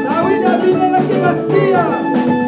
David abilelaki Masia.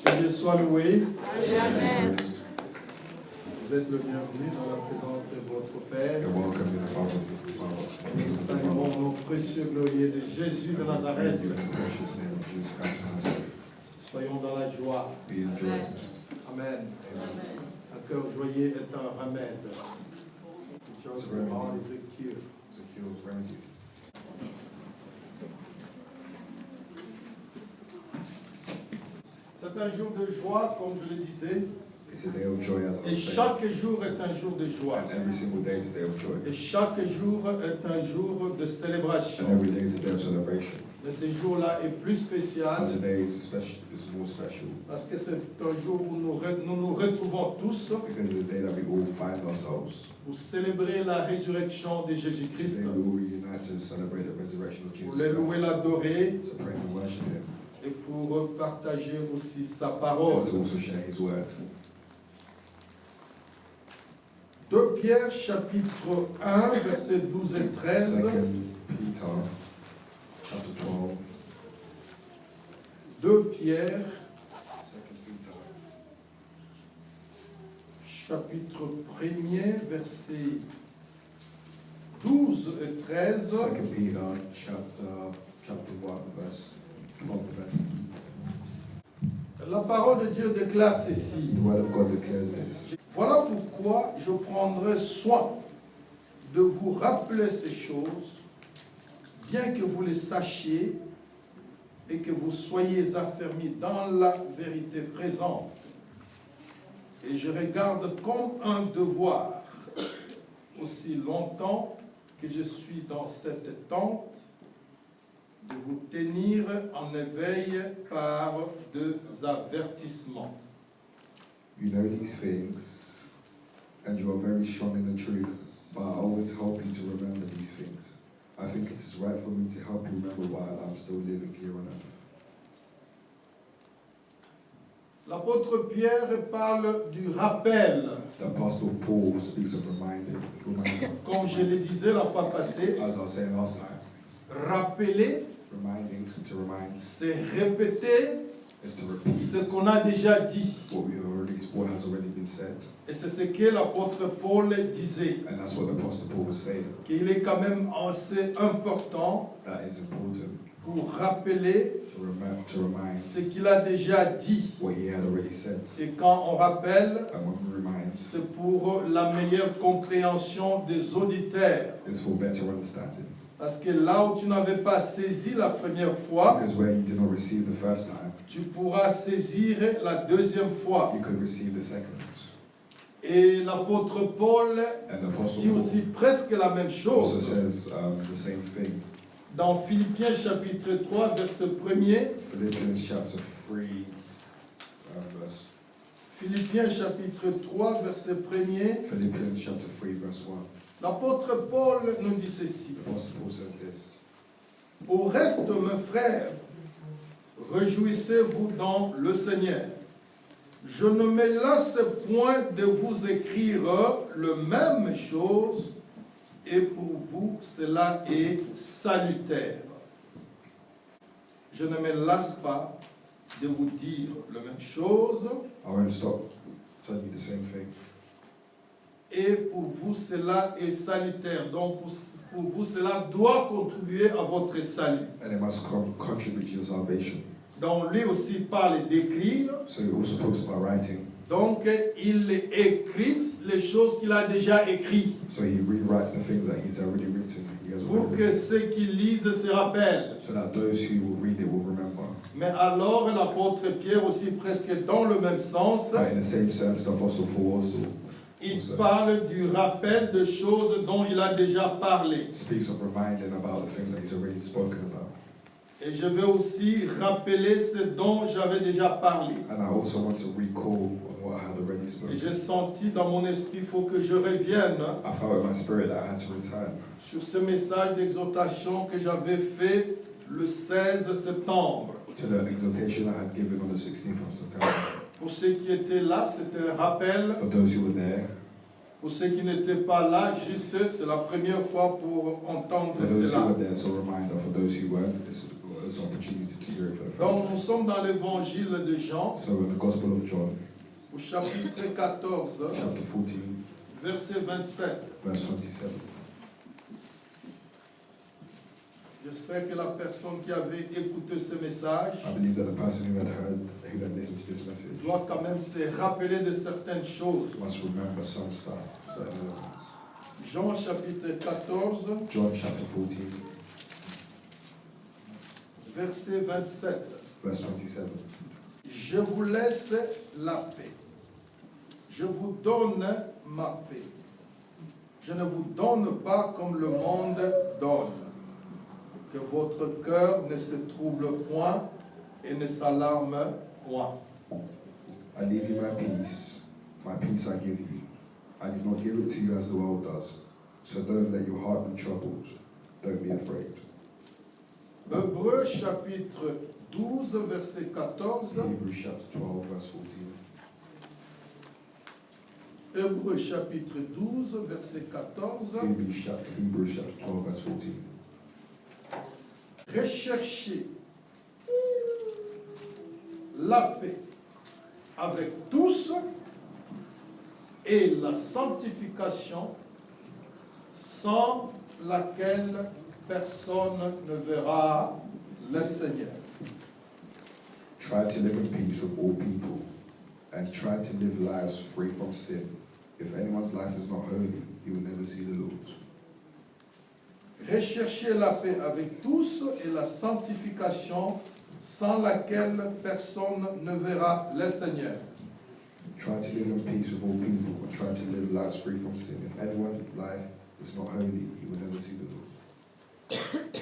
Que Dieu soit loué. Vous êtes le bienvenu dans la présence de votre Père. Nous saluons nos précieux glorieux de Jésus de Nazareth. Soyons dans la joie. Amen. Un cœur joyeux est un remède. C'est un jour de joie, comme je le disais. Et chaque jour est un jour de joie. Et chaque jour est un jour de célébration. Mais ce jour-là est plus spécial. Parce que c'est un jour où nous retrouvons tous pour célébrer la résurrection de Jésus-Christ. Pour le louer, l'adorer. Et pour partager aussi sa parole. 2 Pierre chapitre 1, versets 12 et 13. 2 Pierre chapitre 1er, versets 12 et 13. 2 Peter chapter 1, verse 12. La parole de Dieu déclare ceci. The word of God declares this. Voilà pourquoi je prendrai soin de vous rappeler ces choses, bien que vous les sachiez et que vous soyez affermis dans la vérité présente. Et je regarde comme un devoir, aussi longtemps que je suis dans cette tente, de vous tenir en éveil par deux avertissements. You know these things, and you are very strong in the truth, but I always help you to remember these things. I think it is right for me to help you remember while I'm still living here on earth. L'apôtre Pierre parle du rappel. The Apostle Paul speaks of reminder. Comme je le disais la fois passée, As I was saying last time, rappeler, reminding, to remind, c'est répéter is to repeat ce qu'on a déjà dit. what has already been said. Et c'est ce que l'apôtre Paul disait. And that's what the Apostle Paul was saying. Qu'il est quand même assez important That is important pour rappeler to remind ce qu'il a déjà dit. what he had already said. Et quand on rappelle, And when we remind, c'est pour la meilleure compréhension des auditeurs. it's for better understanding. Parce que là où tu n'avais pas saisi la première fois, Because where you did not receive the first time, tu pourras saisir la deuxième fois. you could receive the second. Et l'apôtre Paul And the Apostle dit aussi Paul presque la même also chose. says the same thing. Dans Philippiens chapitre 3, verset 1er, Philippians chapter 3, verse. Philippiens chapitre 3, verset 1er, Philippians chapter 3, verse 1. l'apôtre Paul nous dit ceci. The Apostle Paul says this. Au reste, mes frères, réjouissez-vous dans le Seigneur. Je ne me lasse point de vous écrire le même chose, et pour vous, cela est salutaire. Je ne me lasse pas de vous dire la même chose, I won't stop telling you the same thing. et pour vous, cela est salutaire. Donc, pour vous, cela doit contribuer à votre salut. And it must contribute to your salvation. Donc lui aussi parle d'écrire. So he also talks about writing. Donc il écrit les choses qu'il a déjà écrites So he rewrites the things that he's already written. He has pour already que written. ceux qui lisent se rappellent. So that those who will read it will remember. Mais alors l'apôtre Pierre aussi presque dans le même sens, But in the same sense, the Apostle Paul also il parle du rappel de choses dont il a déjà parlé. speaks of reminding about the things that he's already spoken about. Et je vais aussi rappeler ce dont j'avais déjà parlé. And I also want to recall on what I had already Et spoken. j'ai senti dans mon esprit, il faut que je revienne I felt in my spirit that I had to return sur ce message d'exhortation que j'avais fait le 16 septembre. to the exhortation I had given on the 16th of September. Pour ceux qui étaient là, c'était un rappel. For those who were there, Pour ceux qui n'étaient pas là, juste, c'est la première fois pour entendre for those who cela. were there, it's a reminder. For those who weren't, it's an opportunity to hear it for the first Donc, time. nous sommes dans l'évangile de Jean, So in the Gospel of John, au chapitre 14, chapter 14, verset 27. verse 27. J'espère que la personne qui avait écouté ce message I believe that the person who had listened to this message doit quand même se rappeler de certaines choses. must remember some stuff. Certain elements. Jean chapitre 14, John chapter 14, verset 27. verse 27. Je vous laisse la paix. Je vous donne ma paix. Je ne vous donne pas comme le monde donne. Que votre cœur ne se trouble point et ne s'alarme point. I leave you my peace I give you. I do not give it to you as the world does. So don't let your heart be troubled. Don't be afraid. Hébreux chapitre 12, verset 14. Hebrews chapter 12, verse 14. Hébreux chapitre 12, verset 14. Hebrews chapter 12, verse 14. Recherchez la paix avec tous et la sanctification sans laquelle personne ne verra le Seigneur. Try to live in peace with all people, and try to live lives free from sin. If anyone's life is not holy, he will never see the Lord. Recherchez la paix avec tous et la sanctification sans laquelle personne ne verra le Seigneur. Try to live in peace with all people, and try to live lives free from sin. If anyone's life is not holy, he will never see the Lord.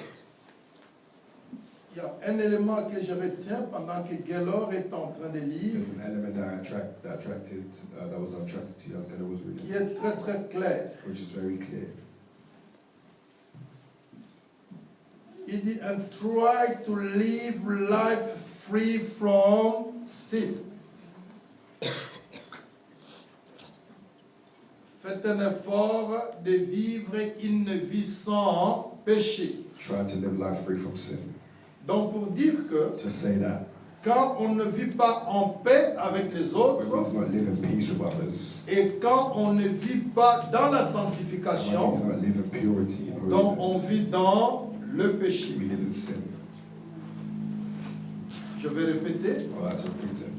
Il y a un élément que je retiens pendant que Gaylor est en train de lire, There's an element that was attracted to you as Keller was qui reading, est très très clair. which is very clear. Il dit, and try to live life free from sin. Faites un effort de vivre une vie sans péché. Try to live life free from sin. Donc pour dire que To say that quand on ne vit pas en paix avec les when autres we do not live in peace with others, et quand on ne vit pas dans la and when sanctification, we do not live in purity and donc on holiness, vit dans le péché. we live in sin. Je vais répéter. I'll have to repeat it.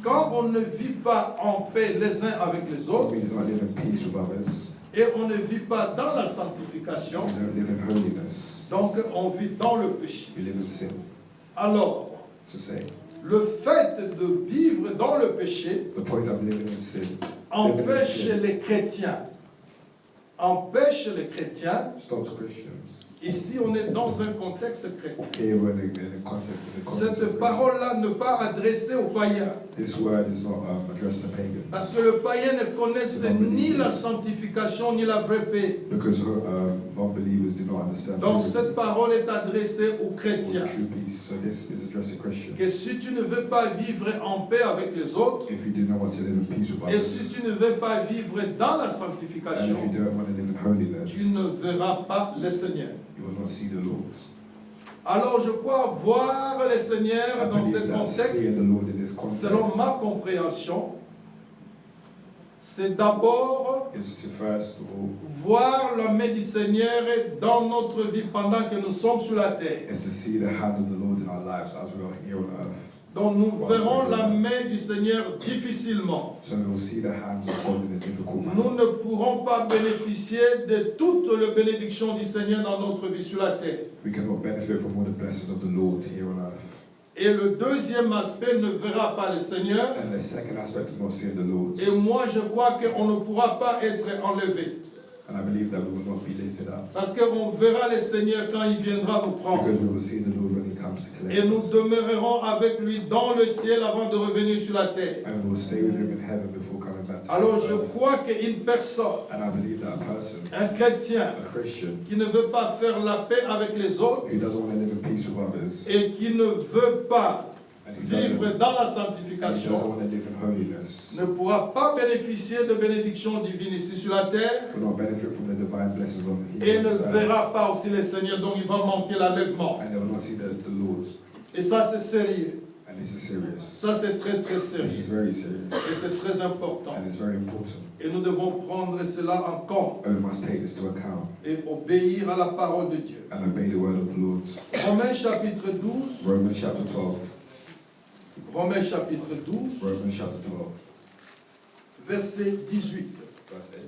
Quand on ne vit pas en paix les uns avec les When autres we do not live in peace with others, et on ne vit pas dans la we sanctification, don't live in holiness, donc on vit dans le péché. we live in sin. Alors, To say, le fait de vivre dans le péché the point of living in sin, empêche les chrétiens. Empêche les chrétiens. stops Christians. Ici, on est dans un contexte chrétien. Here we're in the context Cette of parole-là ne pas adressée aux païens. this word is not addressed to pagans, Parce que le païen ne connaissait ni la sanctification ni la vraie paix. because non-believers do not understand Donc purity cette parole est adressée aux or chrétiens. true peace. So this is addressed to Christians. Que si tu ne veux pas vivre en paix avec les autres, If you do not want to live in peace with et others, si tu ne veux pas vivre dans la and if sanctification, you don't want to live in holiness, tu ne verras pas le Seigneur. you will not see the Lord. Alors je crois voir le Seigneur I dans ce believe that contexte, seeing the Lord in this context, selon ma compréhension, c'est d'abord is to first of all, voir la main du Seigneur dans notre vie pendant que nous sommes sur la terre. is to see the hand of the Lord in our lives as we are here on earth. Donc nous verrons la main du Seigneur difficilement. So we will see the hands of God in a difficult Nous manner. ne pourrons pas bénéficier de toutes les bénédictions du Seigneur dans notre vie sur la terre. We cannot benefit from all the blessings of the Lord here on earth. Et le deuxième aspect ne verra pas le Seigneur. And the second aspect is not seeing the Lord. Et moi, je crois qu'on ne pourra pas être enlevé. And I believe that we will not be lifted up. Parce qu'on verra le Seigneur quand il viendra nous prendre. Because we will see the Lord when He comes to Et collect nous us. demeurerons avec lui dans le ciel avant de revenir sur la terre. And we will stay with Him in heaven before coming back to Alors je earth. crois qu'une personne, And I believe that a person, un chrétien, a Christian, qui ne veut pas faire la paix avec les autres who doesn't want to live in peace with others, et qui ne veut pas and who doesn't vivre dans la want sanctification, to live in holiness, ne pourra pas bénéficier de bénédictions divines ici sur la terre will not benefit from the divine blessings of the et ne heathen, verra pas aussi le Seigneur, donc il va manquer l'enlèvement. and they will not see the Lord. Et ça c'est sérieux, And this is serious. ça c'est très très This sérieux is very serious. et c'est très important. And it's very important. Et nous devons prendre cela en compte And we must take this to account et obéir à la parole de Dieu. and obey the word of the Lord. Romains chapitre 12, Romans chapter 12. Romains chapitre 12, Romans chapter 12. verset 18. Verse 18.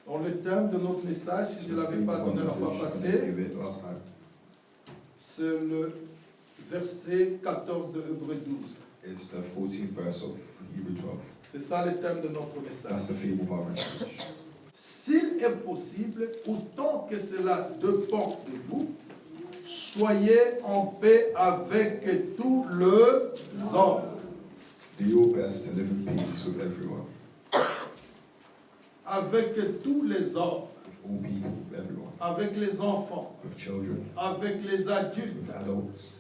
Dans le thème de notre message, si je ne l'avais pas donné la fois passée, c'est le verset 14 de Hébreux 12. It's the 14th verse of Hebrew 12. C'est ça le thème de notre message. That's the theme of our message. S'il est possible, autant que cela dépend de vous, soyez en paix avec tous les hommes. Do your best to live in peace with everyone, Avec tous les hommes, with all people, with everyone, avec les enfants, with children, avec les adultes, with adults,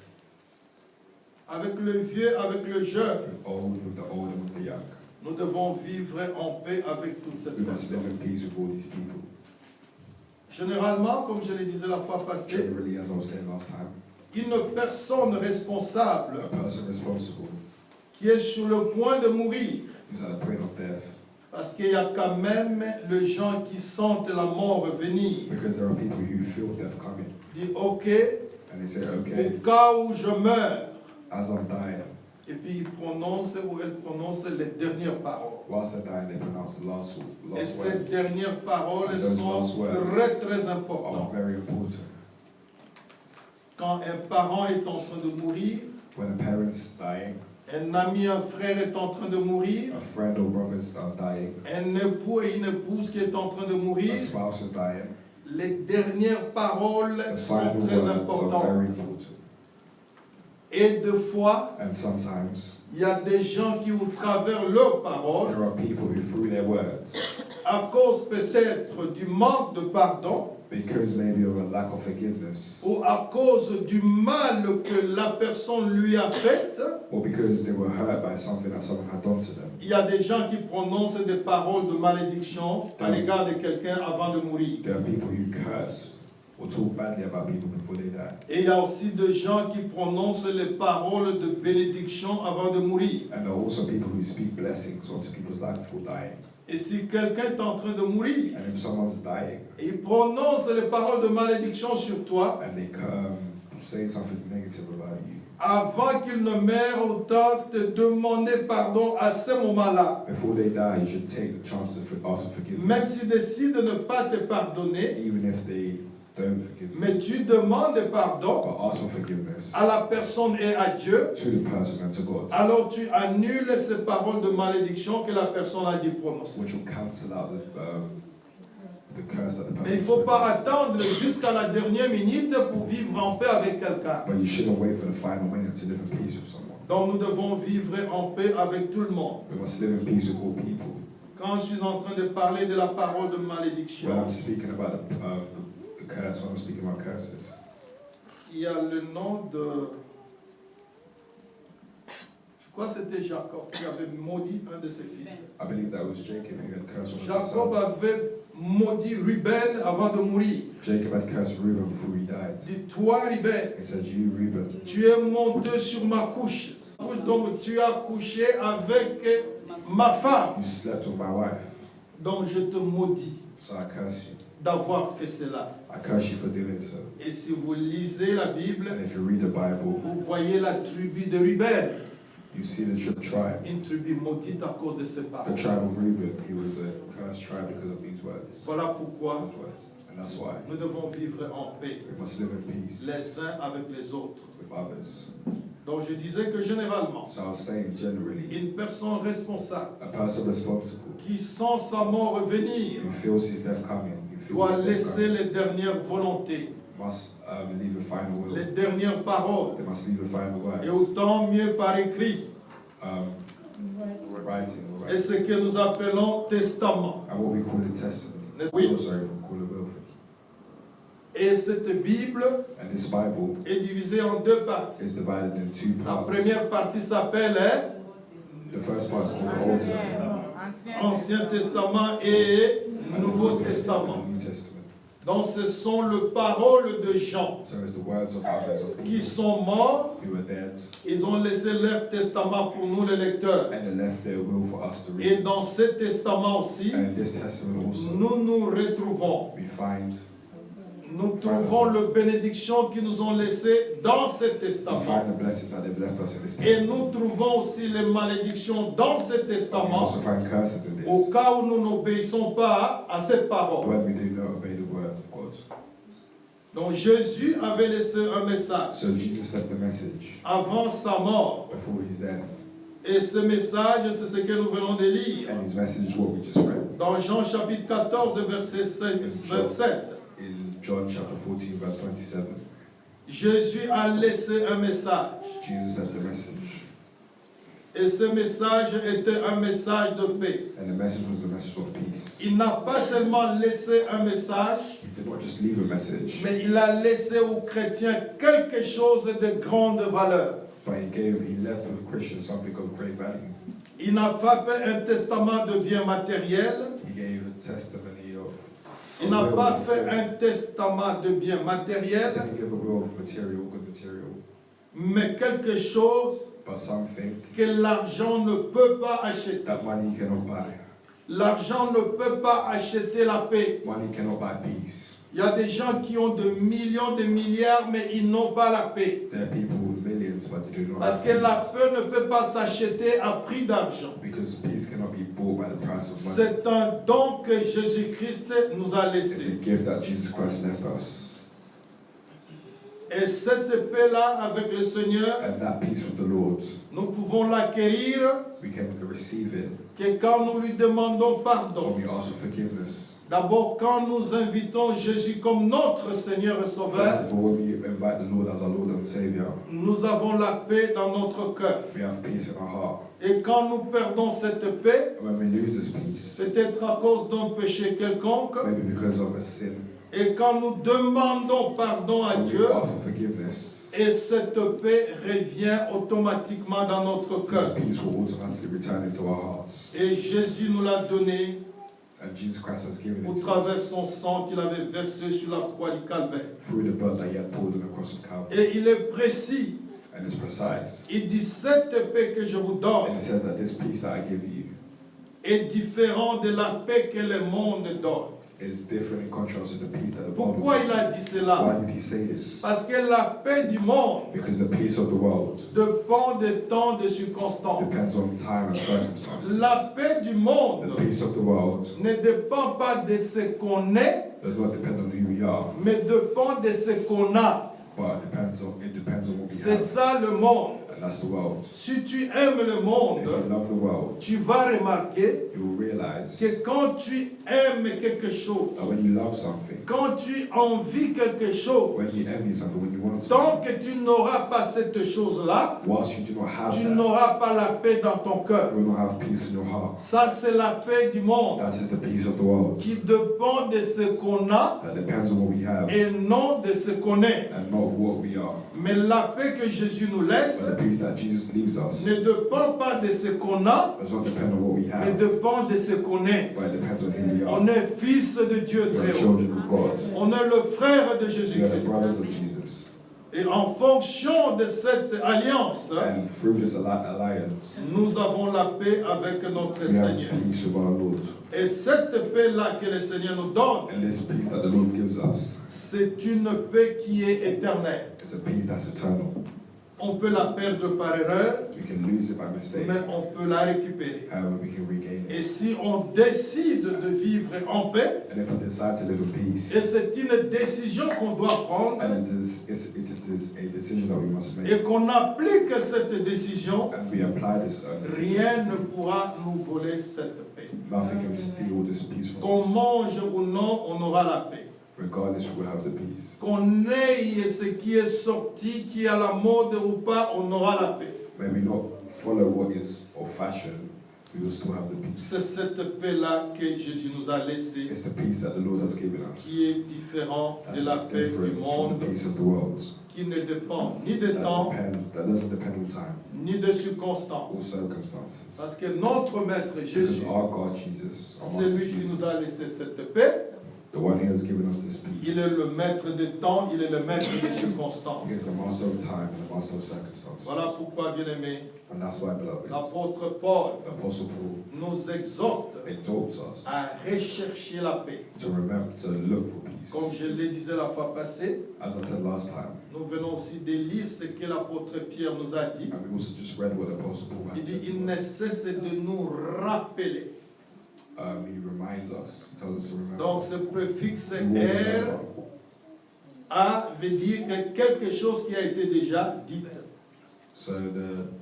avec le vieux, avec le jeune. with the old and with the young. Nous devons vivre en paix avec toutes ces We must live personnes. in peace with all these people. Généralement, comme je le disais la fois passée, Generally, as I was saying last time, une personne responsable a person responsible qui est sur le point de mourir, who's at the point of death, parce qu'il y a quand même les gens qui sentent la mort venir, because there are people who feel death coming, dit ok, and they say, au okay, cas où je meurs, as I'm dying, et puis il prononce ou elle prononce les dernières paroles. whilst they're dying, they pronounce the last Et ces words dernières paroles And those sont last words très très are importantes. very important. Quand un parent est en train de mourir, When a parent's dying, un ami, un frère est en train de mourir, a friend or brothers are dying, un époux et une épouse qui est en train de mourir, a spouse is dying, les dernières paroles the sont final très words are importantes. very important. Et deux fois, And sometimes il y a des gens qui, au travers leurs paroles, there are people who, through their words, à cause peut-être du manque de pardon, because maybe of a lack of forgiveness, ou à cause du mal que la personne lui a fait, or because they were hurt by something that someone had done to them, il y a des gens qui prononcent des paroles de malédiction à l'égard de quelqu'un avant de mourir. there are people who curse or talk badly about people before they die. Et il y a aussi des gens qui prononcent les paroles de bénédiction avant de mourir. And there are also people who speak blessings onto people's life before dying. Et si quelqu'un est en train de mourir, And if someone's dying et il prononce les paroles de malédiction sur toi, and they say something negative about you, avant qu'il ne meure, autant te demander pardon à ce moment-là. before they die, you should take the chance to ask for forgiveness. Même s'il décide de ne pas te pardonner, Even if they don't forgive you, mais tu demandes pardon but ask for forgiveness à la personne et à Dieu, to the person and to God, alors tu annules ces paroles de malédiction que la personne a dû prononcer. which will cancel out the curse that the person Mais il ne faut pas spoke. attendre jusqu'à la dernière minute pour vivre en paix avec quelqu'un. But you shouldn't wait for the final minute to live in peace with someone. Donc nous devons vivre en paix avec tout le monde. We must live in peace with all people. Quand je suis en train de parler de la parole de When malédiction, I'm speaking about the curse, when I'm speaking about curses, il y a le nom de... Je crois que c'était Jacob qui avait maudit un de ses fils. I believe that was Jacob who had cursed one of his Jacob sons. avait maudit Ruben avant de mourir. Jacob had cursed Reuben before he died. Dit, toi Ruben, He said, you, Reuben, tu es monté sur ma couche. Donc tu as couché avec ma femme. you slept with my wife, Donc je te maudis so I curse you. d'avoir fait cela. I curse you for doing so. Et si vous lisez la Bible, And if you read the Bible, vous voyez la tribu de Ruben. you see the tribe. Une tribu maudite à cause de ces The paroles. tribe of Reuben, he was a cursed tribe because of these words. Voilà pourquoi Those words. And that's why nous devons vivre en paix we must live in peace les uns avec les autres. with others. Donc je disais que généralement, So I was saying, generally, une personne responsable a person responsible qui sent sa mort revenir who feels his death coming, who feels doit his death laisser coming, les dernières volontés, must leave a final will. les dernières paroles, They must leave a final et word. autant mieux par écrit. Writing, or Et writing. ce que nous appelons testament. And what we call a testament. Oui. Oh, sorry, we call a will. Et cette Bible And this Bible est divisée en deux parties. is divided in two La parts. première partie s'appelle The first part is called the Old Testament. Ancien Testament et And the Nouveau New Testament. New Testament. Donc ce sont les paroles de gens So it's the words of others, of qui people sont morts. who were dead, Ils ont laissé leur testament pour nous les lecteurs. and they left their will for us to Et read. dans ce testament aussi, And in this testament also, nous nous retrouvons. Nous trouvons la bénédiction qu'ils nous ont laissée dans ce we testament. find the blessing that they've left us in this Et testament. nous trouvons aussi les malédictions dans ce We testament also find curses in au this cas où nous n'obéissons pas à cette parole. when we do not obey the word of God. Donc Jésus avait laissé un message So Jesus left the message avant sa mort. before his death, Et ce message, c'est ce que nous venons de lire. and his message is what we just read Dans Jean chapitre 14, verset 27. in John chapter 14, verse 27. Jésus a laissé un message. Jesus left the message, Et ce message était un message de paix. and the message was a message of peace. Il n'a pas seulement laissé un message, He did not just leave a message, mais il a laissé aux chrétiens quelque chose de grande valeur. but he left with Christians something of great value. Il n'a pas fait un testament de biens matériels. He gave a testimony of. Il n'a pas fait un testament de biens He matériels, didn't give a will of material, good material, mais quelque chose but something que l'argent ne peut pas acheter. that money cannot buy. L'argent ne peut pas acheter la paix. Money cannot buy peace. Il y a des gens qui ont de millions, de milliards, mais ils n'ont pas la paix. There are people with millions, but they do not Parce have que la peace. paix ne peut pas s'acheter à prix d'argent. Because peace cannot be bought by the price of money. C'est un don que Jésus-Christ nous a It's a laissé. gift that Jesus Christ left us. Et cette paix-là avec le Seigneur, And that peace with the Lord, nous pouvons l'acquérir we can receive it que quand nous lui demandons pardon. when we ask for forgiveness. D'abord, quand nous invitons Jésus comme notre Seigneur et Sauveur, First of all, when we invite the Lord as our Lord and Savior, nous avons la paix dans notre cœur. we have peace in our heart. Et quand nous perdons cette paix, And when we lose this peace, peut-être à cause d'un péché quelconque, maybe because of a sin, et quand nous demandons pardon à when we Dieu, ask for forgiveness, et cette paix revient automatiquement dans notre this cœur. peace will automatically return into our hearts. Et Jésus nous l'a donné And Jesus Christ has given au it to travers de us son sang qu'il avait versé sur la croix du Calvaire. through the blood that He had poured on the cross of Calvary. Et il est précis. And it's precise. Il dit, cette paix que je vous donne And it says that this peace that I give you est différente de la paix que le monde donne. is different in contrast to the peace that the world Pourquoi gives. il a dit cela? Why did He say this? Parce que la paix du monde Because the peace of the world dépend des temps, des circonstances. depends on time and circumstances. La paix du The monde peace of the world ne dépend pas de ce qu'on est, does not depend on who we are, mais dépend de ce qu'on a. but it depends on what we C'est have. ça le monde. And that's the world. Si tu aimes le monde, If you love the world, tu vas remarquer you will realize que quand tu aimes quelque chose, that when you love something, quand tu envies quelque chose, when you envy something, when you want tant something, que tu n'auras pas cette chose-là, whilst you do not have tu that, n'auras pas la paix dans ton cœur. you will not have peace in your heart. Ça, c'est la paix du monde That is the peace of the world. qui dépend de ce qu'on a That depends on what we have et non de ce qu'on est. and not what we are. Mais la paix que Jésus nous laisse, But the peace peace that Jesus leaves us ne dépend pas de ce qu'on a, does not depend on what we mais have, dépend de ce qu'on est. but it depends on who we are. On est fils de Dieu We are très haut. children of God. On est le frère de We are the Jésus-Christ. brothers of Jesus. Et en fonction de cette alliance, And through this alliance, nous avons la paix avec notre we have Seigneur. peace with our Lord. Et cette paix-là que le Seigneur nous donne, And this peace that the Lord gives us c'est une paix qui est éternelle. is a peace that's eternal. On peut la perdre par erreur, We can lose it by mistake, mais on peut la récupérer. however we can regain Et it. si on décide de vivre en paix, And if we decide to live in peace, et c'est une décision qu'on doit prendre, and it is a decision that we must make, et qu'on applique cette décision, and we apply this, rien ne pourra nous voler cette paix. nothing can steal this peace from Qu'on us. mange ou non, on aura la paix. Regardless, we will have the peace. Qu'on ait ce qui est sorti, qui est à la mode ou pas, on aura la paix. May we not follow what is of fashion, we will still have the peace. C'est cette paix-là que Jésus nous a laissée, It's the peace that the Lord has given us. qui est différente de That's la just paix du different from monde, the peace of the world. qui ne dépend ni de temps, That doesn't depend on time ni de circonstances. or circumstances. Parce que notre Maître Jésus, Because our God, Jesus, our c'est Master lui qui Jesus, nous a laissé cette paix. the one who has given us this peace, Il est le maître des temps, il est le maître des circonstances. He is the master of time and the master of circumstances. Voilà pourquoi, bien-aimés, And that's why, beloved, l'apôtre Paul the Apostle Paul nous exhorte exalts us à rechercher la paix. to remember to look for peace. Comme je le disais la fois passée, As I said last time, nous venons aussi de lire ce que l'apôtre Pierre nous a dit. and we also just read what the Apostle Paul Il had dit, said il to ne us. cesse de nous rappeler. He reminds us, he tells us to remember. Donc ce préfixe We will R, remember. A veut dire que quelque chose qui a été déjà dit. So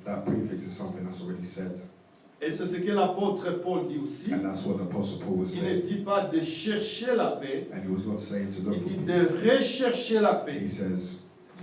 that prefix is something that's already said. Et c'est ce que l'apôtre Paul dit aussi. And that's what the Apostle Paul was Il ne saying. dit pas de chercher la paix, And he was not saying to look il for dit peace. de rechercher la paix. He says,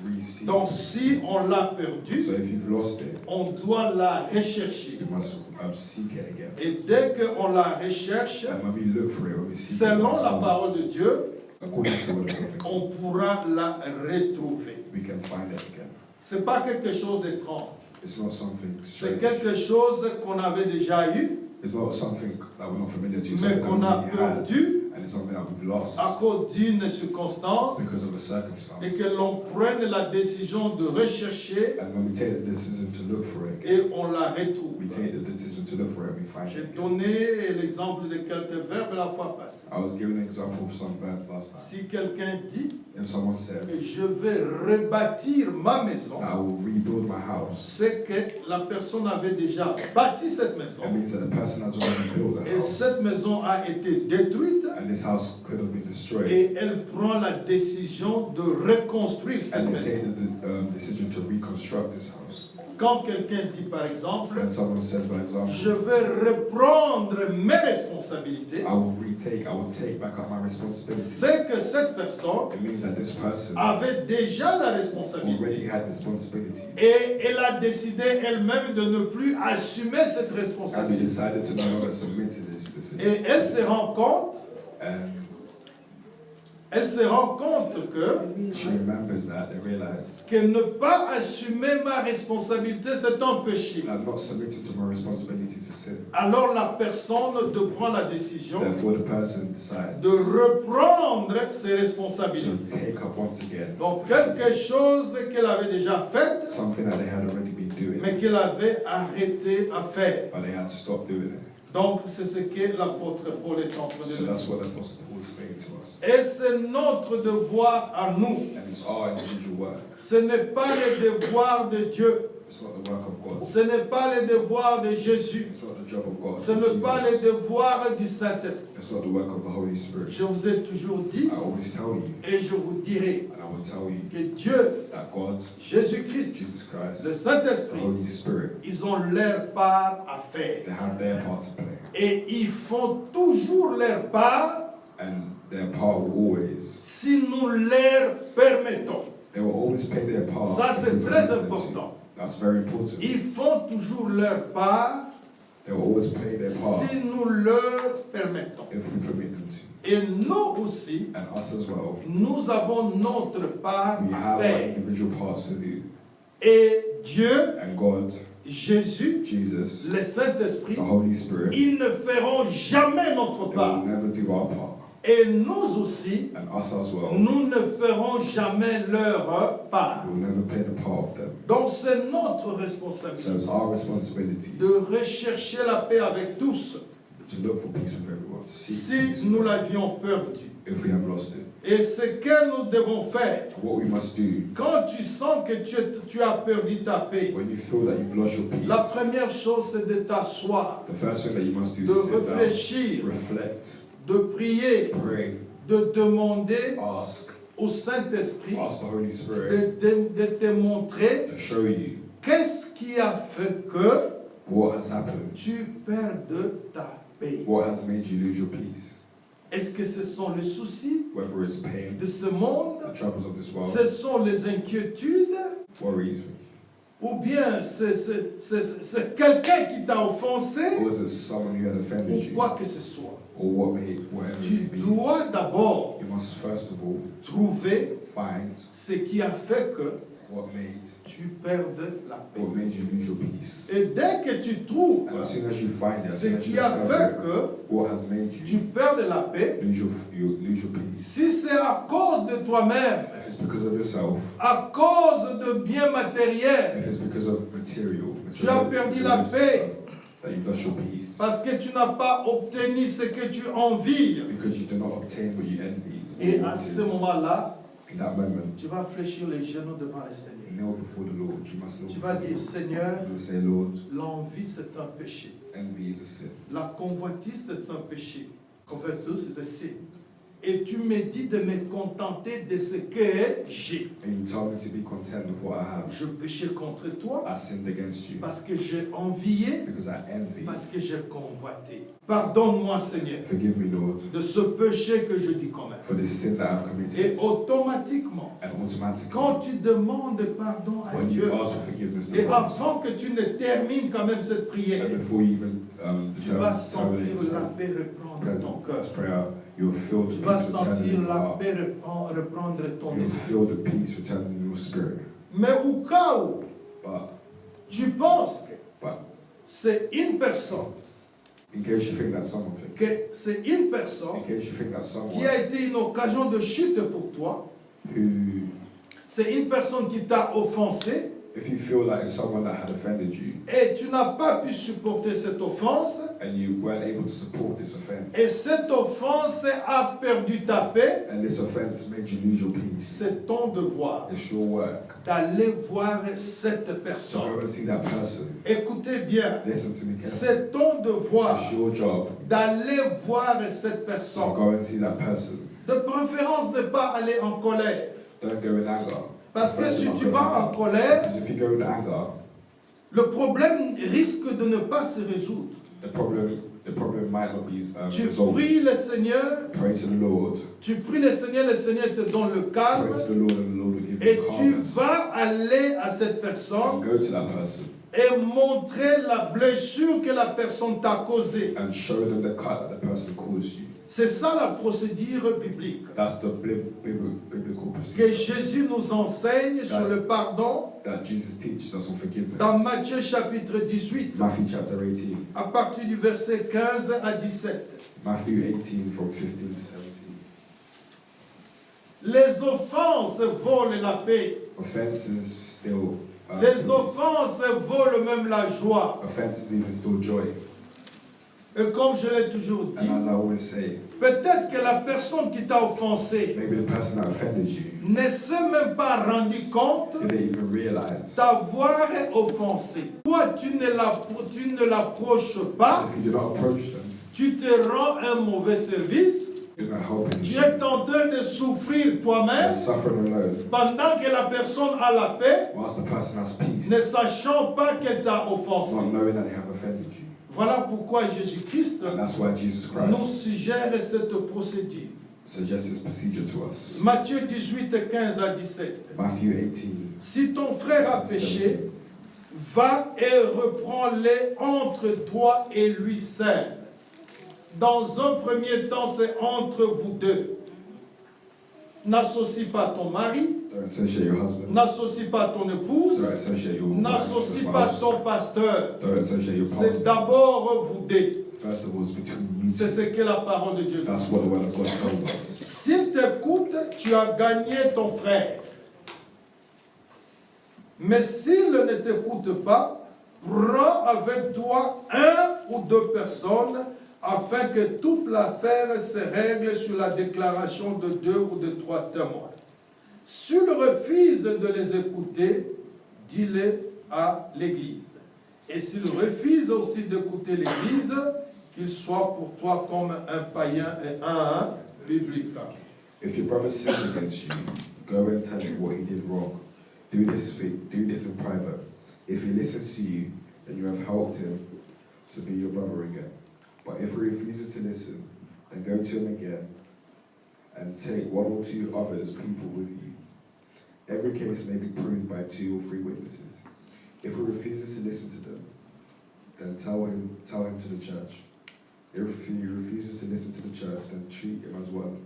receive. Donc si on l'a perdue, So if you've lost it, on doit la rechercher. you must seek it again. Et dès qu'on la recherche, And when we look for it, when we seek selon it, la parole de Dieu, according to the word of God, on pourra la retrouver. we can find it again. Ce n'est pas quelque chose d'étrange. It's not something C'est strange. quelque chose qu'on avait déjà eu, It's not something that we're not familiar to, mais something qu'on a that we already had, perdu and it's something that we've lost à cause d'une circonstance because of a et circumstance. que l'on prenne la décision de rechercher And when we take the decision to look for it, et on la retrouve. we take the decision to look for it, we find J'ai it. donné l'exemple de quelques verbes la fois passée. I was given an example of some verbs last time. Si quelqu'un dit If someone que says je vais rebâtir ma maison, that I will rebuild my house, c'est que la personne avait déjà bâti cette maison it means that the person has already built a et house, cette maison a été détruite and this house could have been destroyed, et elle prend la décision de reconstruire cette and they maison. take the decision to reconstruct this house. Quand quelqu'un dit par exemple, When someone says, for example, je vais reprendre mes responsabilités, I will take back up my responsibility, c'est que cette personne it means that this person avait déjà la responsabilité. already had responsibility, Et elle a décidé elle-même de ne plus assumer cette and they responsabilité. decided to no longer submit to this decision. Et elle se rend compte que She remembers that, they realize ne pas assumer ma responsabilité, c'est un péché. that I'm not submitting to my responsibility to sin. Alors la personne de prendre la décision Therefore, the person decides de reprendre ses to responsabilités. take up once again Donc quelque chose qu'elle avait déjà fait, something that they had already been doing, mais qu'elle avait arrêté à faire. but they had stopped doing it. Donc c'est ce que l'apôtre Paul est en train de So dire. that's what the Apostle Paul is saying to us. Et c'est notre devoir à nous. And it's our individual work. Ce n'est pas le devoir de Dieu. It's not the work of God. Ce n'est pas le devoir de Jésus. It's not the job of God. Ce n'est pas le Jesus. devoir du Saint-Esprit. It's not the work of the Holy Spirit. Je vous ai toujours dit I always tell you, et je vous dirai and I will tell you, que Dieu, that God, Jésus-Christ, Jesus Christ, le the Saint-Esprit, Holy Spirit, ils ont leur part à faire. they have their part to play. Et ils font toujours leur part And their part will always, si nous leur permettons. they will always play their part. Ça, if c'est we très permit them to. important. That's very important. Ils font toujours leur part They will always play their part si nous leur permettons. if we permit them to. Et nous aussi, And us as well, nous avons notre part we à have our faire. individual parts to do. Et Dieu, and God, Jésus, Jesus, le Saint-Esprit, the Holy Spirit, ils ne feront jamais notre they will part. never do our part. Et nous aussi, And us as well, nous ne ferons jamais leur part. we will never play the part of them. Donc c'est notre So responsabilité it's our responsibility de rechercher la paix avec tous to look for peace with everyone, to seek peace si nous l'avions perdu. if we have lost it. Et ce que nous devons faire, And what we must do, quand tu sens que tu as perdu ta paix, when you feel that you've lost your la peace, première chose c'est de t'asseoir, the first thing that you must do de is sit down, réfléchir, reflect, de prier, pray, de demander ask au Saint-Esprit the Holy Spirit de te montrer to show you qu'est-ce qui a fait que what has happened, tu perdes ta paix. what has made you lose your peace, Est-ce que ce sont les soucis whether it's pain, de ce monde, the troubles of this world, ce sont les inquiétudes, worries, ou bien c'est quelqu'un qui t'a offensé, or is it someone who had offended ou you, quoi que ce soit. or whatever Tu it may be. dois d'abord You must first of all trouver find ce qui a fait que what made tu perdes la paix. you lose your peace. Et dès que tu trouves And as soon as you find it, as ce soon as you qui a fait discover que what has made tu you perdes la paix, lose your peace, si c'est à cause de toi-même, if it's because of yourself, à cause de biens matériels, if it's because of material as perdu la paix. that you've lost your peace, parce que tu n'as pas obtenu ce que tu envies, because you do not obtain what you envy. et à ce moment-là, In that moment, tu vas fléchir les genoux devant le Seigneur. kneel before the Lord. You must kneel Tu before vas the dire, Lord. Seigneur, You will say, Lord, l'envie c'est un péché. envy is a sin. La convoitise c'est un péché. Conversus is a sin. Et tu me dis de me contenter de ce que j'ai. And you tell me to be content with what I have. Je péchais contre toi I sinned against you parce que j'ai envié, because I envy. parce que j'ai convoité. Pardonne-moi, Seigneur, Forgive me, Lord, de ce péché que je dis quand même. for the sin that I've Et committed. automatiquement, And automatically, quand tu demandes pardon à when you Dieu, ask for forgiveness et to God, avant que tu ne termines quand même cette prière, and before you even tu vas terminate sentir la paix reprendre ton cœur. this prayer, you'll feel the Tu vas peace returning sentir in your la heart. paix reprendre ton You'll esprit. feel the peace returning in your spirit. Mais au cas où But tu penses que But c'est une personne, in case you think that's something, que c'est une personne in case you think that's qui someone a été une occasion de chute pour toi, who, c'est une personne qui t'a offensé, if you feel like it's someone that had offended you et tu n'as pas pu supporter cette offense, and you weren't able to support this offense, et cette offense a perdu ta paix, and this offense made you lose your peace, c'est ton devoir it's your work d'aller voir cette to personne. go and see that person. Écoutez bien, Listen to me carefully. c'est ton devoir It's your job d'aller voir cette to personne. go and see that person. De préférence, ne pas aller en colère. Don't go in anger. Parce que si Don't tu go in vas en anger. colère, Because if you go in anger, le problème risque de ne pas se résoudre. the problem might not be Tu resolved. pries le Seigneur, Pray to the Lord. tu pries le Seigneur te donne le Pray calme, to the Lord, and the Lord will give et you tu calmness. vas aller à cette personne And go to that person et montrer la blessure que la personne t'a causée. and show them the cut that the person caused you. C'est ça la procédure biblique That's the biblical que procedure Jésus nous enseigne sur le pardon that Jesus teaches us on forgiveness. dans Matthieu chapitre 18, Matthew chapter 18. à partir du verset 15 à 17. Matthew 18 from 15 to 17. Les offenses volent la paix. Offenses still Les peace. offenses volent même la joie. Offenses even still joy. Et comme je l'ai toujours dit, And as I always say, peut-être que la personne qui t'a offensé maybe the person that offended you ne s'est même pas rendu compte didn't even realize. d'avoir offensé. Toi, tu ne l'approches pas, If you do not approach them, tu te rends un mauvais service, you're not helping tu them. es en train de souffrir They're toi-même suffering alone. pendant que la personne a la paix, Whilst the person has peace, ne sachant pas qu'elle t'a not offensé. knowing that they have offended you. Voilà pourquoi Jésus-Christ And that's why Jesus nous Christ suggère cette procédure. suggests this procedure to us. Matthieu 18, 15 à 17. Matthew 18. Si ton frère a péché, va et reprends-les entre toi et lui seul. Dans un premier temps, c'est entre vous deux. n'associe pas ton mari, Don't associate your husband. n'associe pas ton épouse, Don't associate your wife, n'associe your pas spouse. ton pasteur. Don't associate your C'est pastor. d'abord vous deux. First of all, it's between you C'est two. ce que la parole de Dieu dit. That's what the word of God tells us. S'il t'écoute, tu as gagné ton frère. Mais s'il ne t'écoute pas, prends avec toi un ou deux personnes afin que toute l'affaire se règle sur la déclaration de 2 ou de 3 témoins. S'il refuse de les écouter, dis-le à l'Église. Et s'il refuse aussi d'écouter l'Église, qu'il soit pour toi comme un païen et un publicain. If your brother sins against you, go and tell him what he did wrong. Do this in private. If he listens to you, then you have helped him to be your brother again. But if he refuses to listen, then go to him again and take 1 or 2 others, people with you. Every case may be proved by 2 or 3 witnesses. If he refuses to listen to them, then tell him to the church. If he refuses to listen to the church, then treat him as one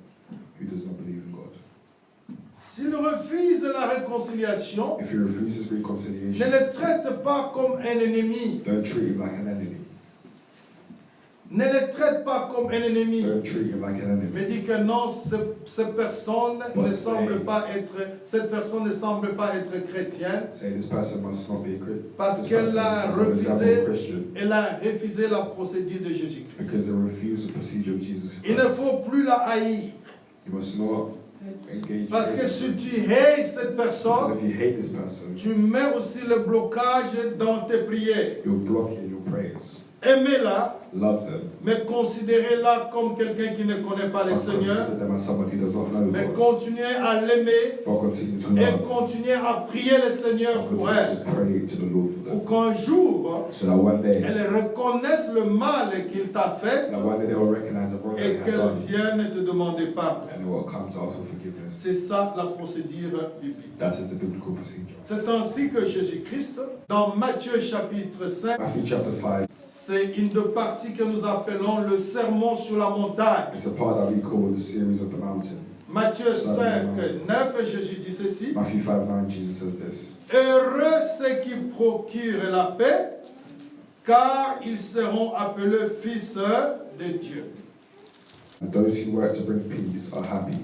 who does not believe in God. S'il refuse la réconciliation, If he refuses ne reconciliation, le traite pas comme un ennemi. don't treat him like an enemy. Ne le traite pas comme un ennemi. Don't treat him like an enemy. Mais dit que non, cette personne ne semble pas être chrétienne Say this person must not be a Christian. parce This qu'elle person a is not example of refusé, Christian elle a refusé la procédure de Jésus-Christ. because they refuse the procedure of Jesus Il ne Christ. faut plus la haïr. You must not engage. Parce que in si it. tu hais cette Because personne, if you hate this person, tu mets aussi le blocage dans tes prières. you'll block it in your prayers. Aimez-la, Love them, mais considérez-la comme quelqu'un qui ne connaît pas le but Seigneur. consider them as someone who does not know Mais God. continuez à l'aimer But continue to et love. continuez à prier le Seigneur And pour continue elle. to pray to the Lord for Pour them. qu'un jour, So that one day, elle reconnaisse le mal qu'il t'a fait they will recognize the wrong that et they have qu'elle done, vienne te demander pardon. and they will come to ask for forgiveness. C'est ça la procédure biblique. That is the biblical procedure. C'est ainsi que Jésus-Christ, dans Matthieu chapitre 5, Matthew chapter 5, c'est une partie que nous appelons le sermon sur la montagne. it's a part that we call the series of the mountain. Matthieu 5, 9, Jésus dit ceci. Matthew 5:9, Jesus says this. Heureux ceux qui procurent la paix, car ils seront appelés fils de Dieu. And those who work to bring peace are happy.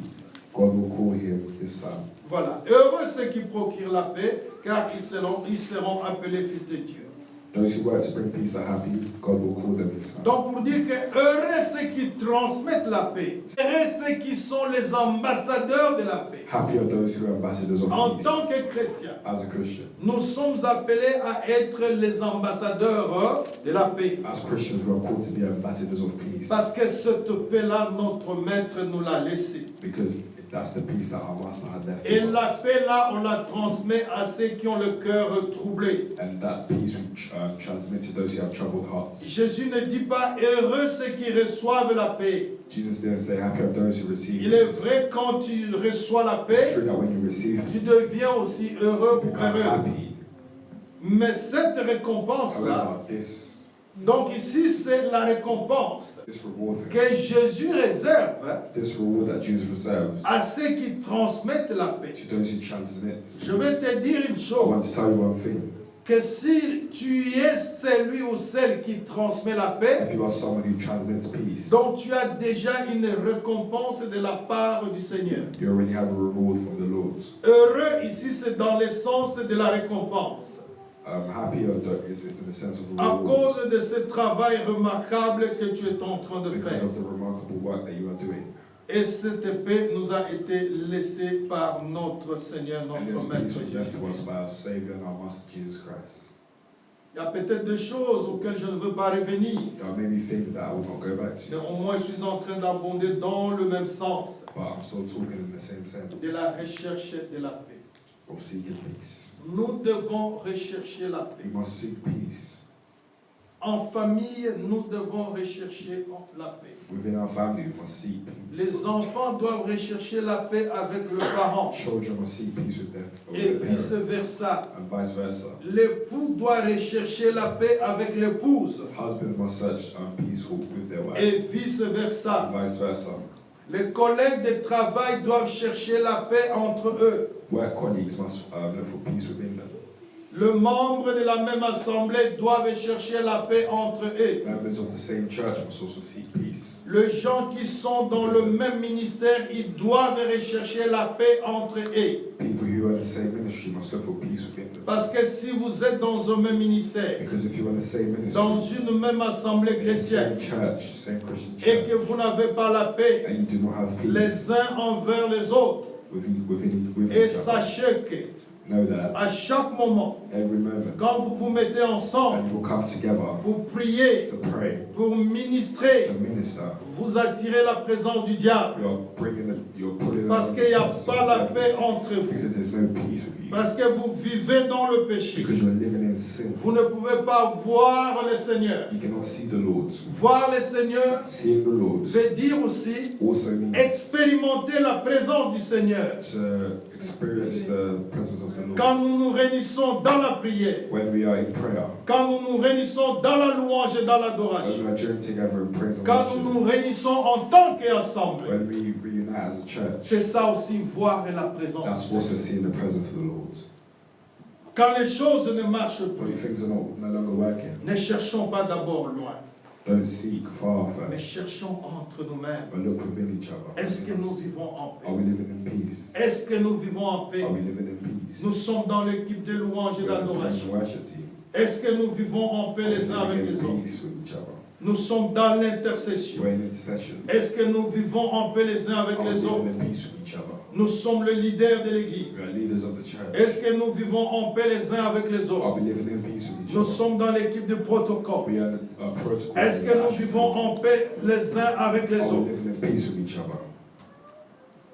God will call him his son. Voilà. Heureux ceux qui procurent la paix, car ils seront appelés fils de Dieu. Those who work to bring peace are happy. God will call them his son. Donc pour dire que heureux ceux qui transmettent la paix, heureux ceux qui sont les ambassadeurs de la paix. Happy are those who are ambassadors of En peace. tant que chrétiens, As a Christian, nous sommes appelés à être les ambassadeurs de la paix. as Christians, we are called to be ambassadors of peace. Parce que cette paix-là, notre maître nous l'a laissée. Because that's the peace that our master had left Et with la us. paix-là, on la transmet à ceux qui ont le cœur troublé. And that peace we transmit to those who have troubled hearts. Jésus ne dit pas heureux ceux qui reçoivent la paix. Jesus didn't say happy are those who receive Il est peace. vrai, quand tu reçois la It's paix, true that when you receive tu peace, deviens aussi heureux you ou become heureuse. happy. Mais cette récompense-là, However, donc ici c'est la récompense this reward thing, que Jésus réserve this reward that Jesus reserves à ceux qui transmettent la paix. to those who transmit. Je vais te dire une I want chose, to tell you one thing. que si tu es celui ou celle qui transmet la paix, If you are someone who transmits peace, donc tu as déjà une récompense de la part du Seigneur. you already have a reward from the Lord. Heureux ici c'est dans le sens de la récompense. Happy is in the sense of a À reward cause de ce travail remarquable que tu es en train de because faire. of the remarkable work that you are doing. Et cette paix nous a été laissée par notre Seigneur, And this notre peace Maître was left to us Jésus. by our Savior and our Master Jesus Christ. Il y a peut-être des choses auxquelles je ne veux pas revenir. There are maybe things that I will not go back Mais to, au moins je suis en train d'abonder dans le même sens but I'm still talking in the same sense de la recherche de la paix. of seeking peace. Nous devons rechercher la paix. We must seek peace. En famille, nous devons rechercher la paix. Within our family, we must seek peace. Les enfants doivent rechercher la paix avec leurs parents Children must seek peace with et their parents, vice-versa. and vice versa. L'époux doit rechercher la paix avec l'épouse Husbands must search peaceful with their wife, et vice-versa. and vice versa. Les collègues de travail doivent chercher la paix entre eux. Work colleagues must look for peace within them. Les membres de la même assemblée doivent chercher la paix entre eux. Members of the same church must also seek peace. Les gens qui sont dans le même ministère, ils doivent rechercher la paix entre eux. People who are in the same ministry must look for peace within them. Parce que si vous êtes dans un même ministère, Because if you're in the same ministry, dans une même assemblée in the chrétienne, same church, same Christian et church, que vous n'avez pas la paix and you do not have peace les uns envers les autres, with et each other, sachez que know that à chaque moment, every moment, quand vous vous mettez ensemble and you will come together pour prier, to pray, pour ministrer, to minister, vous attirez la présence du diable. you're putting Parce qu'il n'y a pas la paix entre vous. because there's no peace with you. Parce que vous vivez dans le péché. Because you're living in sin. Vous ne pouvez pas voir le Seigneur. You cannot see the Lord. Voir le Seigneur Seeing the Lord veut dire aussi also means expérimenter la présence du Seigneur. to experience the presence of the Lord. Quand nous nous réunissons dans la prière, When we are in prayer, quand nous nous réunissons dans la louange et dans when l'adoration, we are joined together in praise and quand nous nous worship, réunissons en tant qu'assemblée, when we reunite as a church, c'est ça aussi voir la présence that's du also Seigneur. seeing the presence of the Lord. Quand les choses ne marchent When plus, things are no longer working, ne cherchons pas d'abord loin, don't seek far mais first, cherchons entre nous-mêmes. but look within each other. Est-ce que nous vivons en Are paix? we living in peace? Est-ce que nous vivons en paix? Are we living in peace? Nous sommes dans l'équipe de louange et We're in the praise d'adoration. and worship team. Est-ce que nous vivons en paix Are we les uns avec living les in autres? peace with each other? Nous sommes dans l'intercession. We're in intercession. Est-ce que nous vivons en paix les uns avec Are we les autres? living in peace with each other? Nous sommes le leader de l'Église. We are leaders of the church. Est-ce que nous vivons en paix les uns avec les Are autres? we living in peace with each Nous other? sommes dans l'équipe de protocole. We are in a protocol. Est-ce que nous vivons en paix les uns avec les Are we autres? living in peace with each other?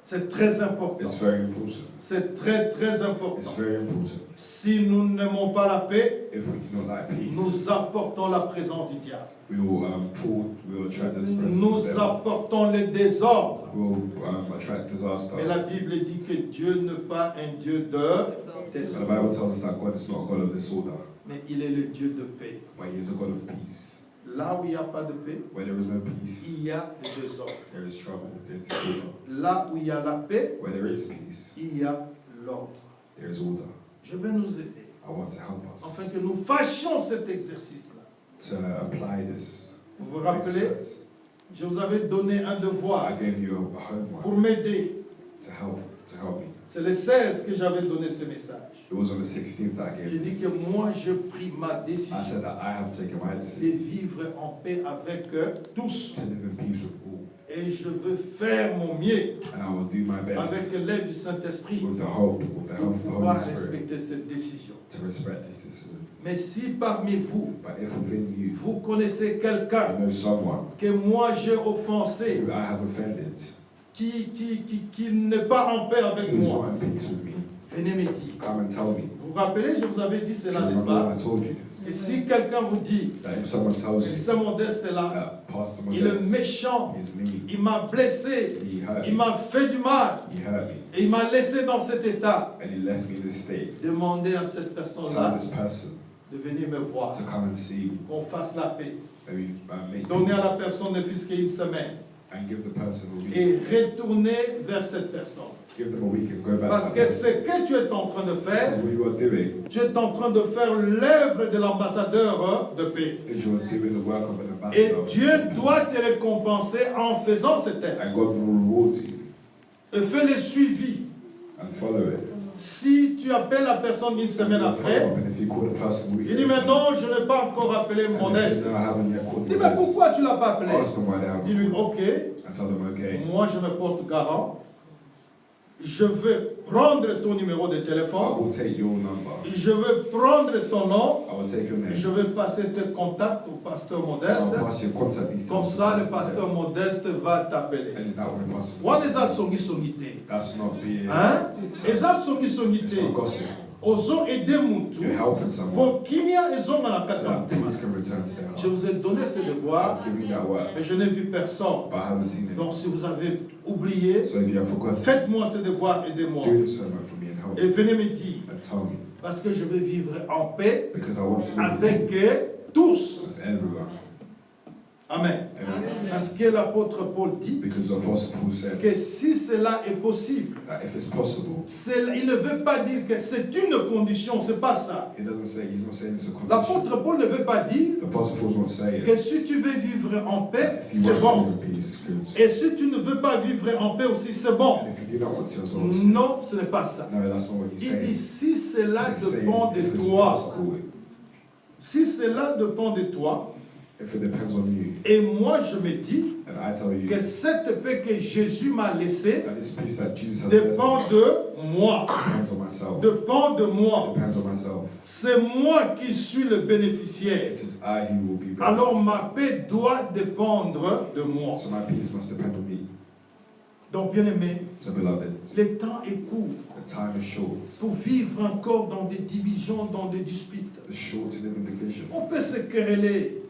C'est très important. It's very important. C'est très très It's important. very important. Si nous n'aimons pas la paix, If we do not like peace, nous apportons la présence du diable. we will we will attract the presence of Nous the devil. apportons le désordre. We will attract disaster. Mais la Bible dit que Dieu n'est pas un Dieu de And the désordre, Bible tells us that God is not a God of disorder, mais il est le Dieu de paix. but He is a God of peace. Là où il n'y a pas de paix, Where there is no peace, il y a le désordre. there is trouble, there is disorder. Là où il y a la paix, Where there is peace, il y a l'ordre. there is order. Je vais nous aider I want to help us afin que nous fassions cet exercice-là. to apply this. Vous vous rappelez, je vous avais donné un I devoir gave you a pour homework m'aider. to help me. C'est le 16 que j'avais donné ce message. It was on the 16th that I J'ai gave dit this. que moi, je pris ma I décision said that I have taken my de decision vivre en paix avec tous. to live in peace with all, Et je veux faire mon mieux and I will do my best avec l'aide du Saint-Esprit with the help pour of the Holy pouvoir Spirit respecter cette décision. to respect this decision. Mais si parmi vous, But if within you, vous connaissez you quelqu'un know someone que moi j'ai offensé, who I have offended, qui n'est pas en paix avec who's moi, not in peace with me, venez me dire. come and tell me. Vous vous rappelez, je vous avais dit Do cela, you n'est-ce remember when pas? I told you Et this? si quelqu'un vous dit, That if someone tells you c'est Modeste là, that Pastor il est Modeste méchant, is mean, il m'a blessé, he hurt il me, m'a fait du mal, he hurt me, et il m'a laissé dans cet état, and he left me in this state, demandez à cette tell personne-là this person de venir me voir, to come and see me, qu'on fasse la paix. maybe make Donnez à la peace, personne ne fût-ce qu'une semaine and give the person a week. et retournez vers cette personne. Give them a week and go back Parce to que that ce person. que tu es en train de faire, Because what you are doing tu es en train de faire l'œuvre de l'ambassadeur de paix. is you are doing the work of an Et ambassador. Dieu doit te récompenser en faisant cet œuvre. And God will reward you Et fais le suivi. and follow it. Si tu appelles la personne une semaine Follow après, up, and if you call the person a week il dit later, mais non, je n'ai pas encore appelé and they say, Modeste. no, I haven't yet called Il dit the mais rest, pourquoi tu ne l'as pas appelé? ask them why they haven't Dis-lui called, ok, and tell them, okay, moi je me porte garant. Je vais prendre ton numéro de I téléphone. will take your number, Je vais prendre ton nom. I will take your Je name, vais passer tes contacts au pasteur and I'll Modeste. pass your contact details. Comme to ça, le Pastor pasteur Modeste. Modeste va t'appeler. And that way, Pastor Waneza Modeste. songi songite. That's not being, Hein? Eza songi it's songite. not gossip. Ozo ede mutu. You're helping someone Pour kimia ezonga na so kati ya that motema. peace can return to their Je heart. vous ai donné ce devoir, I've given you that work, mais je n'ai vu personne. but I haven't seen it. Donc si vous avez oublié, So if you have forgotten, faites-moi ce devoir, aidez-moi. do this homework for me and help Et me, venez me dire, and tell me, parce que je vais vivre en paix because I want to live in avec peace tous. with everyone. Amen. Amen. Parce que l'apôtre Paul dit Because the Apostle Paul que says si cela est possible, that if it's possible, il ne veut pas dire que c'est une condition, c'est pas ça. he doesn't say, he's not saying it's a condition. L'apôtre Paul ne veut pas dire The Apostle Paul's not saying que si tu veux vivre en paix, if you c'est want to bon. live in peace, it's good. Et si tu ne veux pas vivre en paix aussi, c'est bon. And if you do not want to as well, it's Non, ce n'est pas ça. no, that's not what he's Il saying. dit, si cela He's saying dépend de if it's toi, possible, si cela dépend de toi, if it depends on you, et moi je me dis and I tell you que cette paix que Jésus m'a laissée that this peace that Jesus has left dépend me de moi. depends on myself. Dépend de moi. Depends on myself. C'est moi qui suis le bénéficiaire. It is I who will be Alors ma paix doit dépendre de moi. So my peace must depend on me. Donc bien aimé, So beloved, le temps est court the time is short. pour vivre encore dans des divisions, dans des disputes. It's short to live in division. On peut se quereller.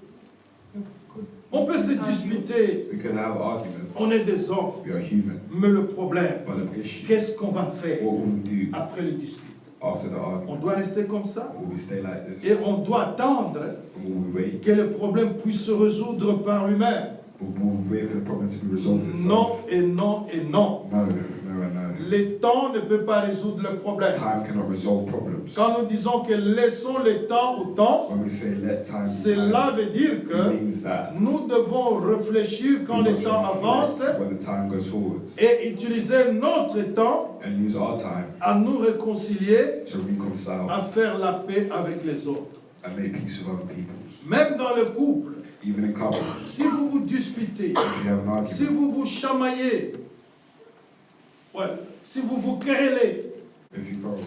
On peut se disputer. We can have arguments. On est des hommes. We are human. Mais le problème, But the issue, qu'est-ce qu'on va faire what will we do après le dispute? after the On argument? doit rester comme ça. Will we stay like this? Et on doit attendre Or will we wait? que le problème puisse se résoudre par lui-même. Or will we wait for the problem to be resolved itself? Non et non et non. No, no, and no. Le temps ne peut pas résoudre le problème. Time cannot resolve problems. Quand nous disons que laissons le temps au temps, When we say let time be cela time, veut dire it que means that nous devons réfléchir quand we le must temps avance reflect when the time goes forward et utiliser notre temps and use our time à nous réconcilier, to reconcile à faire la paix avec les autres. and make peace with other people. Même dans le couple, Even in couples, si vous vous disputez, if you have an si argument, vous vous chamaillez, ouais, si vous vous querellez, if you quarrel,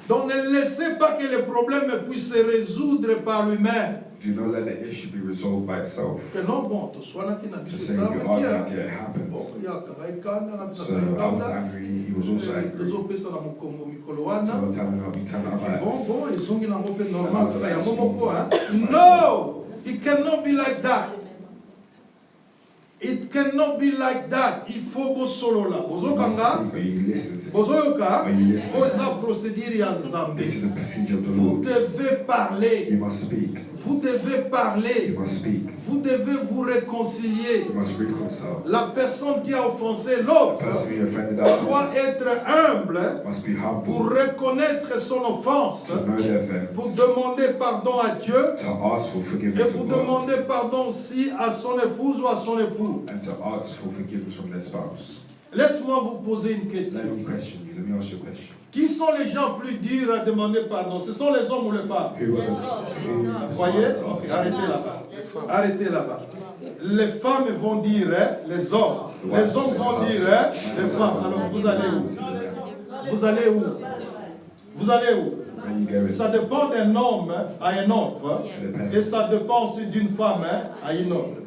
donc ne laissez pas que le problème puisse se résoudre par lui-même. do not let the issue be resolved by itself. Que non, bon, tu sois là qui n'a pas Just saying you argue, it happened. bon, il y a Karaikanda, So I was angry, he was also angry. tozopesa na mokongo mikolo So wana. I'm telling her, we turn our Bon, backs. bon, ezongi nango mpe normal, frère, yango moko, hein. No! It cannot be like that. It cannot be like that. Il faut go solo là. You must Bozokanga, speak, are you listening to me? bozoyoka, Are you listening? oza procédure ya Nzambe. This is the procedure of the Vous Lord. devez parler. You must speak. Vous devez parler. You must speak. Vous devez vous réconcilier. You must reconcile. La personne qui a offensé The l'autre person you offended doit others être humble must be pour humble reconnaître son offense, to know their pour offense, demander pardon à Dieu to ask for et forgiveness pour of God, demander pardon aussi à son épouse ou à son époux. and to ask for forgiveness from their spouse. Laisse-moi vous poser une Let question. me question you. Let me ask you a question. Qui sont les gens plus durs à demander pardon? Ce sont les hommes ou les femmes? Who are Vous voyez? Ok, arrêtez là-bas. Arrêtez là-bas. Les femmes vont dire les hommes. Les hommes vont dire les femmes. Alors vous allez où? Vous allez où? Vous allez où? Where you going? Ça dépend d'un homme à un autre. Et ça dépend aussi d'une femme à une autre.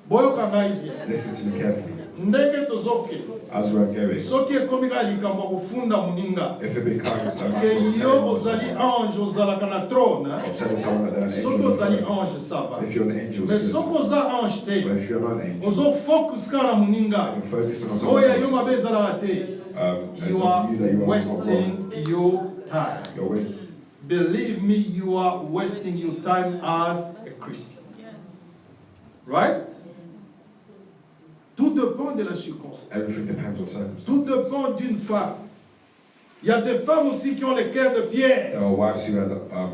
Boyoka hivi. Listen to me carefully. Ndenge tozoke. As we're going, Soki ekomi kaka likambo ya kofunda moninga. if it becomes Ke yo ozali ange ozalaka na trône. of telling someone that they're an Soki angel, ozali ange ça va. if you're an angel, Mais it's good. soki oza ange te, But if you're not an angel, ozofocus kaka na moninga. you're focusing on someone Oyo yo else. mabe ezalaka te. And You the are view that you are wasting your time. You're wasting. Believe me, you are wasting your time as a Christian. Right? Tout dépend de la circonstance. Everything depends on Tout circumstances. dépend d'une femme. Il y a des femmes aussi qui ont le cœur de pierre. There are wives who had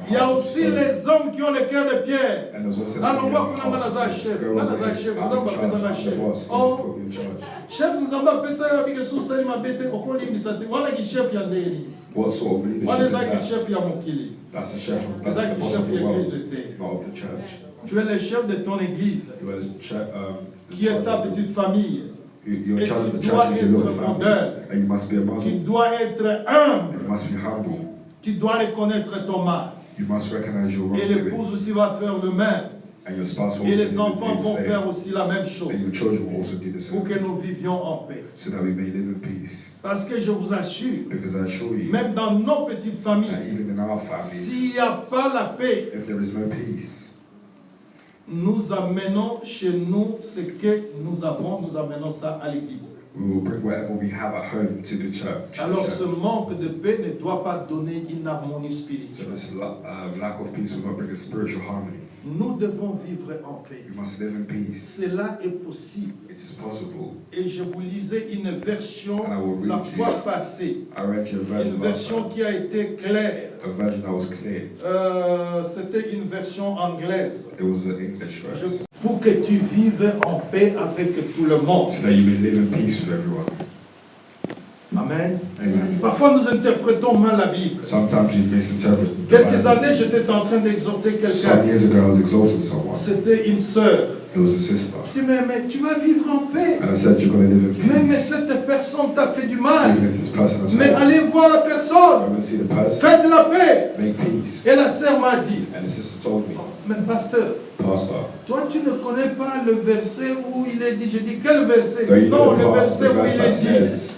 Il y a hearts of aussi stone. les hommes qui ont le cœur de pierre. And there's also Alors, the moi, hearts kuna of ngana za stone. chef, Go ngana away. za chef, I'm ngana in charge. ngana I'm chef. the boss. Oh. Please put me in charge. Chef nzamba apesa yo abike so sali mabete okolimbisa te wana ki chef ya ndeni. What sort of leadership Wana is eza ki that? chef ya mokili. That's the chef. That's Eza the ki boss chef of the ya world, église te. not of the church. Tu es le chef de ton église You are the qui est ta petite famille. You're in Et charge of tu the dois church, you're être the family. modèle. And you must be a Tu model. dois être And humble. you must be humble. Tu dois reconnaître ton mal. You must recognize your Et wrongdoing. l'épouse aussi va faire le même. And your spouse will Et also les do enfants vont the faire same. aussi la même chose. And your children will also do the Pour same. que nous vivions en paix. So that we may live in peace. Parce que je vous assure, Because I assure you, même dans nos petites that familles, even in our families, s'il n'y a pas la paix, if there is no peace, nous amenons chez nous ce que nous avons, nous amenons ça à l'église. We will bring whatever we have at home to the church. Alors ce manque de paix ne doit pas donner une harmonie So spirituelle. this lack of peace will not bring a spiritual harmony. Nous devons vivre en paix. We must live in peace. Cela est possible. It is possible. Et je vous lisais une version And I will read la to fois you. passée. I read you a Une version last version time. qui a été claire. A version that was clear. C'était une version anglaise. It was an English verse. Pour que tu vives en paix avec tout le monde. So that you may live in peace with everyone. Amen. Amen. Parfois nous interprétons mal la Bible. Sometimes we misinterpret the Quelques Bible. années, j'étais en train d'exhorter quelqu'un. Some years ago, I was exalting someone. C'était une sœur. It was a sister. Je dis, mais tu vas vivre en paix. And I said, you're going to live in Mais peace. cette personne t'a fait du mal. Even if this person has Mais hurt. allez voir la personne. I'm going to see the person. Faites la paix. Make peace. Et la sœur m'a dit, And the sister told me, mais pasteur, Pastor, toi tu ne connais pas le verset où il est dit. Je dis, quel verset? though you Non, know le the verse verset où that il est dit. says,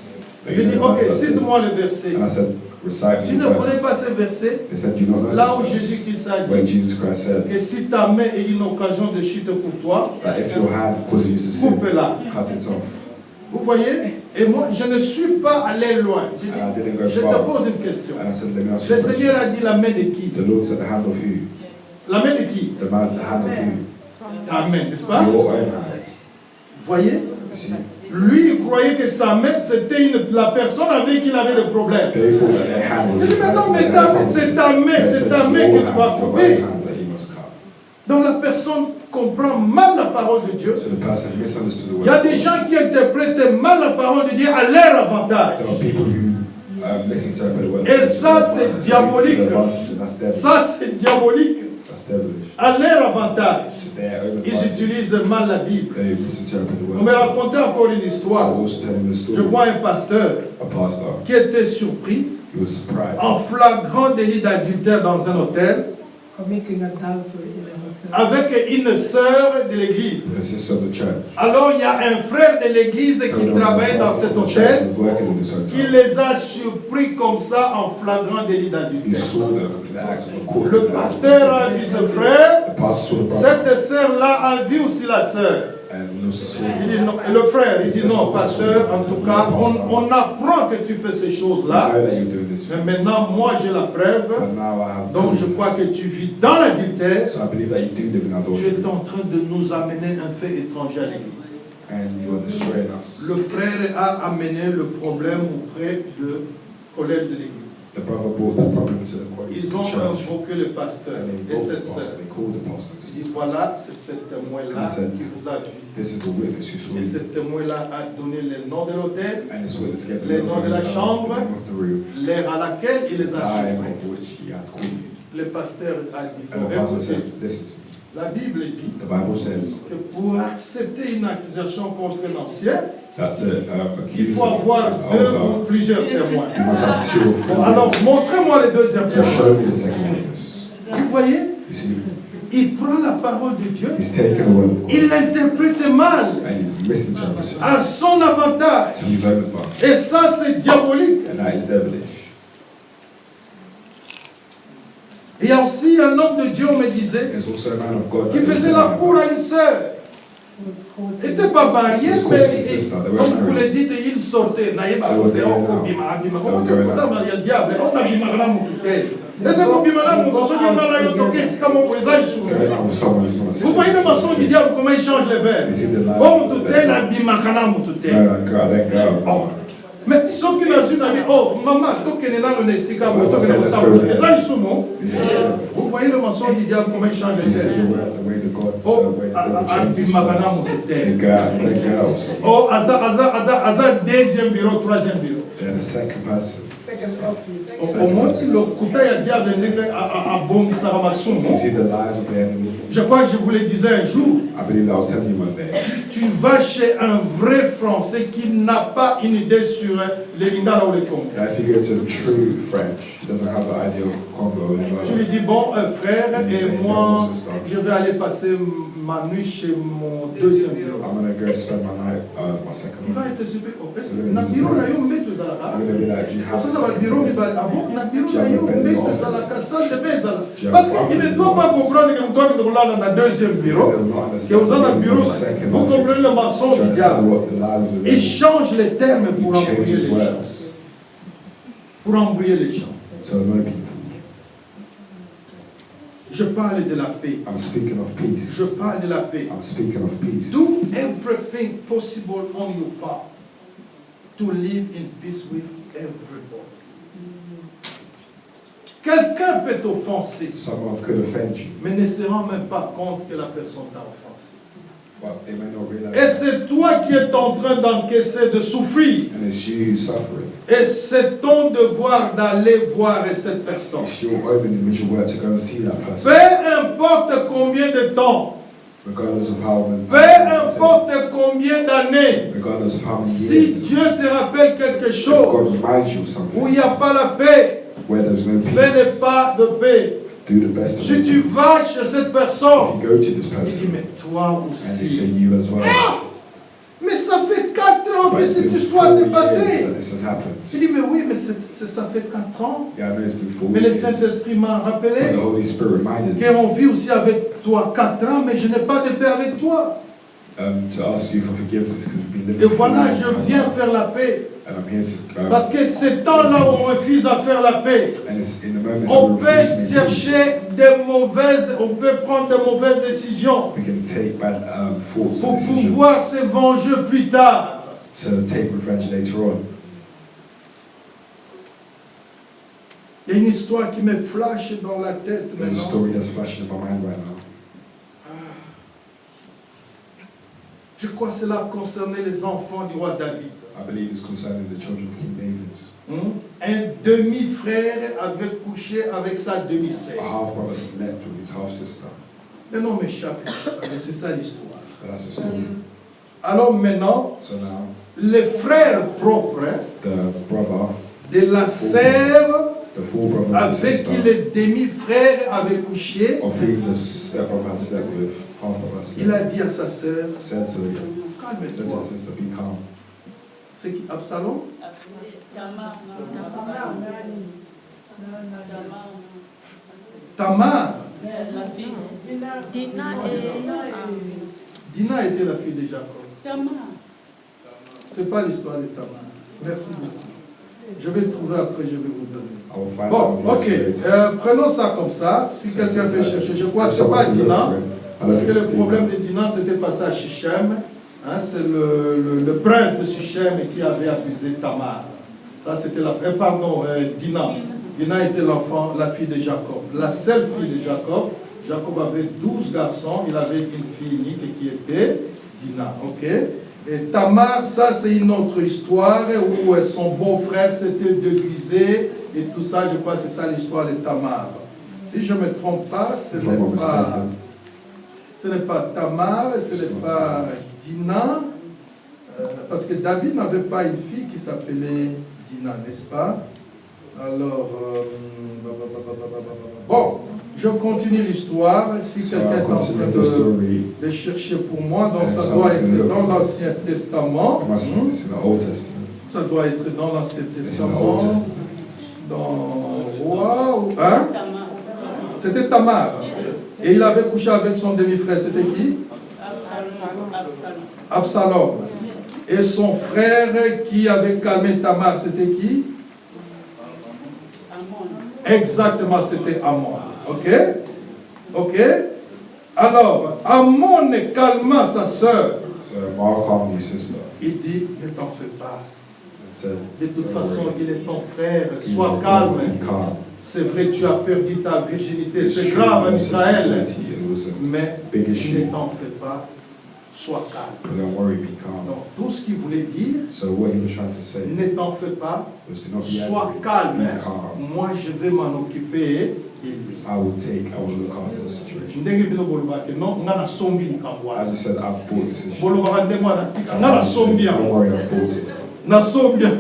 though Je you dis, know the ok, verse that says, cite-moi le verset. and I said, recite Tu the ne connais verse. pas ce verset? They said, you don't know Là où this verse. Jésus-Christ a When dit Jesus Christ said que si ta main est une occasion de chute pour toi, that if your hand causes you to sin, coupe-la. cut it off. Vous voyez? Et moi, je ne suis pas allé loin. J'ai dit, And I didn't go je te far. pose une question. And I said, let me ask you Le a question. Seigneur a dit la main de qui? The Lord said, the hand of who? La main de qui? The hand of who? Amen, n'est-ce pas? Your own hand. Voyez? You see? Lui, il croyait que sa main, c'était la personne avec qui il avait des problèmes. They thought that their hand was Je dis, the mais non, person mais that ta had main, a c'est problem. ta main, They c'est said, ta main your que tu vas own couper. hand that you must cut. Donc la personne comprend mal la parole de Dieu. So the person misunderstood the Il y a word. des gens qui interprètent mal la parole de Dieu à leur avantage. There are people who misinterpret the word. Et ça, c'est diabolique. That's devilish. Ça, c'est diabolique. That's devilish. À leur avantage. To their own Ils advantage. utilisent mal la Bible. They misinterpret the On me word. racontait encore une I histoire. was also telling the Je story. vois un pasteur A pastor, qui était surpris he was surprised. en flagrant délit d'adultère dans un hôtel committing adultery in a hotel. avec une sœur de l'église. The sister of the church. Alors il y a un frère de l'église So qui there was a travaille dans brother cet from the church hôtel who was working in this qui hotel. les a surpris comme ça en flagrant délit He d'adultère. saw them in the act of a court. Le pasteur a vu ce frère, The pastor saw the brother. cette sœur-là a vu aussi la sœur. And he also saw Il dit non, et le frère, il dit non, The pasteur, en tout cas, on apprend que tu fais ces I choses-là, know that you're doing this. mais maintenant, moi, j'ai la preuve, But now I have donc je proof. crois que tu vis dans l'adultère, So I believe that you do live in tu adultery. es en train de nous amener un fait étranger à l'église. And you are destroying us. Le frère a amené le problème auprès de collègues de l'église. The brother brought the problem to the Ils ont church. invoqué le pasteur And they et brought the cette pastor. sœur. They called the pastor. Ils disent voilà, c'est cet témoin-là qui vous a vu. This is the witness who saw Et you. ce témoin-là a donné le nom de l'hôtel, And this witness gave the Les name noms de la of the chambre. name of the room, l'heure à laquelle il the les a time surpris. of which he had called you. Le pasteur a dit, And the pastor écoutez, said, listen to me. la Bible dit The Bible says que pour accepter une accusation contre un ancien, that il accuse faut avoir of deux ou plusieurs témoins. you must have two or Bon, three. alors, montrez-moi le deuxième So témoin. show me the second witness. Vous voyez, You see, il prend la parole de Dieu, he's taken the word of God il l'interprète mal, and he's misinterpreted à son avantage. to his own advantage. Et ça, c'est diabolique. And that is devilish. Il y a aussi un homme de Dieu, on me disait, There's also a man of God qui that faisait is la cour à une sœur. Was caught Il in n'était pas marié, It's mais called his sister. They were comme vous le married. dites, il sortait. Naïba, They were côté, going oh, out. bima, bima. They Comment were tu going peux out. marier diable? On a bima, na mutute. Ese ko bima na mutu, so bima na yotoke, c'est comme on les a Going out with someone who's not a Vous voyez le maçon du diable, comment il change les verbes? You see the line? Oh, mutute, la bima, kana mutute. No, let go. Oh. Mais ce qui n'a jamais, oh, maman, tokene na le sika, Well, tokene let's na go le there. sika. Les gens, ils Is sont. it- Vous voyez le maçon du diable, comment il change les You see verbes? the way the God, Oh, the way the God changes bima, kana things. mutute. Let go. Oh, aza deuxième bureau, troisième bureau. They're the second person. second office. Au moins, le kuta ya diable n'est à bongisa You see the lies of the enemy. Je crois que je vous le disais un jour. I believe that I was telling you one day. Tu vas chez un vrai Français qui n'a pas une idée sur les Lingala ou les Congo. That if you go to the true French, he doesn't have the idea of Congo Tu lui as dis, bon, frère, Il et sait, moi, il sait. je vais aller passer ma nuit chez mon deuxième bureau. I'm going to go spend my night, my second Il va office. être super. Oh, est-ce que na bureau na yo mbeto ezalaka? I'm going to be like, do you have a bureau, mais ah bon, la bureau, parce qu'il ne doit pas comprendre que toi, tu es dans le deuxième bureau, que vous avez un bureau, vous comprenez le mensonge du diable. Il change les termes pour embrouiller les gens. Pour embrouiller les gens. Je parle de la paix. I'm speaking of peace. Je parle de la paix. I'm speaking of peace. Do everything possible on your part to live in peace with everybody. Quelqu'un peut t'offenser, Someone could offend you, mais ne se rend même pas compte que la personne t'a offensé. but they may not realize. Et c'est toi qui es en train d'encaisser, de souffrir. And it's you who's suffering. Et c'est ton devoir d'aller voir cette personne. It's your own individual work to go and see that person. Peu importe combien de temps, Regardless of how many. peu importe combien d'années, Regardless of how many si years. Dieu te rappelle quelque If chose God reminds you of où something il n'y a pas la paix, where there's no fais le peace, pas de paix. do the best of Si it. tu vas chez cette personne, If you go to this il dit, person mais toi and they say aussi. you as well. Mais ça fait 4 ans But que it's cette been histoire 4 s'est years passée. that this has happened. Il dit, mais oui, mais ça fait 4 ans. Yeah, I know it's been 4 Mais le years. Saint-Esprit m'a But rappelé the Holy Spirit reminded me qu'on vit aussi avec toi 4 ans, mais je n'ai pas de paix avec toi. to ask you for forgiveness because we've been Et living voilà, for je viens faire la paix. and I'm here to Parce que c'est temps-là où on refuse à faire la paix. and it's in the moments On that we refuse peut to make peace, chercher on peut prendre de mauvaises décisions we can take bad thoughts pour and decisions pouvoir se venger plus tard. to take revenge later on. Il y a une histoire qui me flash dans la tête There's a maintenant. story that's flashing in my mind right now. Je crois que cela concernait les enfants du roi David. I believe it's concerning the children of King David. Un demi-frère avait couché avec sa demi-sœur. A half-brother slept with his half-sister. Mais non, mes chers, c'est ça l'histoire. But that's the story. Alors maintenant, So now, les frères propres the brother, de la sœur the full brother and avec sister, qui le demi-frère avait couché, of whom the step-brother had slept with, half-brother had il a slept, dit à sa sœur, said to calme-toi. his sister, be calm. C'est qui, Absalom? Tamar. Dina était la fille de Jacob. C'est pas l'histoire de Tamar. Merci beaucoup. Je vais trouver après, je vais vous donner. I will find Bon, out ok. the later. Prenons ça comme ça. Si quelqu'un peut chercher, je crois que ce n'est pas Dina. Parce que le problème de Dina, c'était passé à Shichem. Hein, c'est le prince de Shichem qui avait accusé Tamar. Ça, c'était Dina. Dina était l'enfant, la fille de Jacob. La seule fille de Jacob. Jacob avait 12 garçons. Il avait une fille unique qui était Dina. Ok? Et Tamar, ça, c'est une autre histoire où son beau-frère s'était déguisé et tout ça. Je crois que c'est ça l'histoire de Tamar. Si je ne me trompe pas, ce n'est pas Tamar, ce n'est pas Dina, parce que David n'avait pas une fille qui s'appelait Dina, n'est-ce pas? Alors, bon, je continue l'histoire. Si quelqu'un est en train de chercher pour moi, donc ça doit être dans l'Ancien Testament. Ça doit être dans l'Ancien Testament. Dans Roi, hein? C'était Tamar. Et il avait couché avec son demi-frère. C'était qui? Absalom. Et son frère qui avait calmé Tamar, c'était qui? Exactement, c'était Amon. Ok? Ok? Alors, Amon calma sa sœur. Il dit, ne t'en fais pas. De toute façon, il est ton frère. Sois calme. C'est vrai, tu as perdu ta virginité. C'est grave en Israël. Mais ne t'en fais pas. Sois calme. Donc, tout ce qu'il voulait dire, ne t'en fais pas. Sois calme. Moi, je vais m'en occuper de lui. I will look after the situation. As you said, I've bought this issue. Don't worry, I've bought it. Nasombia.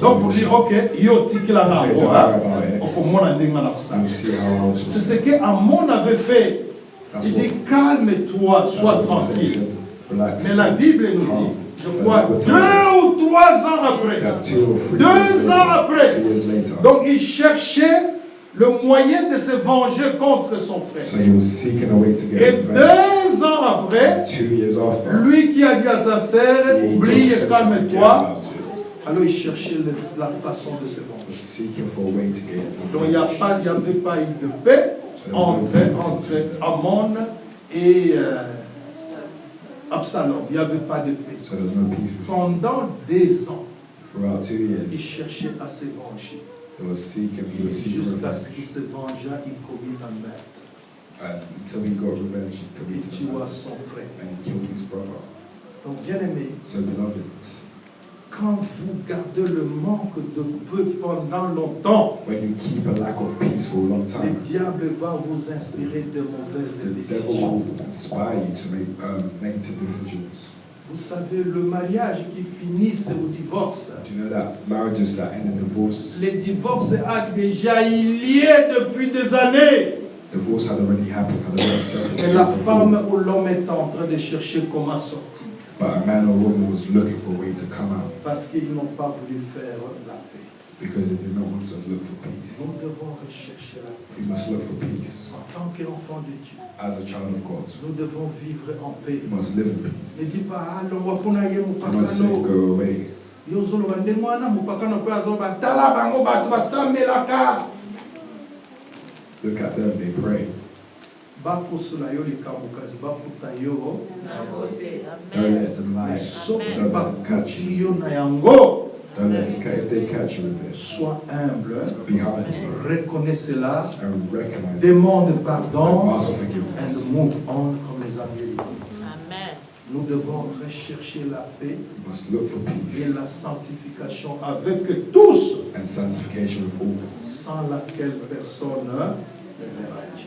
Donc vous dites, ok, c'est ce qu'Amon avait fait. Il dit, calme-toi, sois tranquille. relax. Mais la Bible nous dit, je crois, Bible 2 tells us ou 3 ans après. that 2 or 3 2 years ans later, après. 2 years later, Donc il cherchait le moyen de se venger contre son frère. so he was seeking a way to Et get revenge. 2 ans après, 2 years after, lui qui a dit à sa sœur, he oublie et just said, "Forget calme-toi, about it." alors il cherchait la façon de se He was venger. seeking for a way to get Donc il n'y revenge. avait pas eu de paix entre Amon et Absalom. Il n'y avait pas de paix. So there's no peace between. Pendant 2 ans, Throughout 2 il years, cherchait à se venger. he was seeking Jusqu'à ce revenge. qu'il se vengea, il commit un meurtre. And until he got revenge, he Il committed tua murder. son frère. And he killed his brother. Donc, bien aimé, So beloved, quand vous gardez le manque de peu pendant longtemps, when you keep a lack of peace for a long le time, diable va vous inspirer de mauvaises the devil décisions. will inspire you to make negative decisions. Vous savez, le mariage qui finisse au divorce, Do you know that marriages that end in divorce, le divorce a déjà eu lieu depuis des années. divorce had already happened, had already settled. Et la femme ou l'homme est en train de chercher comment sortir. But a man or woman was looking for a way to come out Parce qu'ils n'ont pas voulu faire la paix. because they did not want to look for peace. Nous devons rechercher la paix. We must look for peace. En tant qu'enfant de Dieu, As a child of God, nous devons vivre en paix. we must live in Ne peace. dis pas, ah, l'on va pour naïe Do not say mupakano. go away. Yozolo bande mwana mupakano pe azoba tala bango batu basamelaka. Look at them, they pray. Bakosula yo likambukazi bakuta yo. Don't let them lie. Mais soki Don't let them catch bakuti you. yo na yango. Don't let them catch. If they catch you in this, Sois humble. be humble Reconnais cela. and recognize it. Demande pardon. Ask for And forgiveness. move on comme les amis de l'Église. Amen. Nous devons rechercher la paix You must look for et peace la sanctification avec tous, and sanctification of all. sans laquelle personne ne verra Dieu.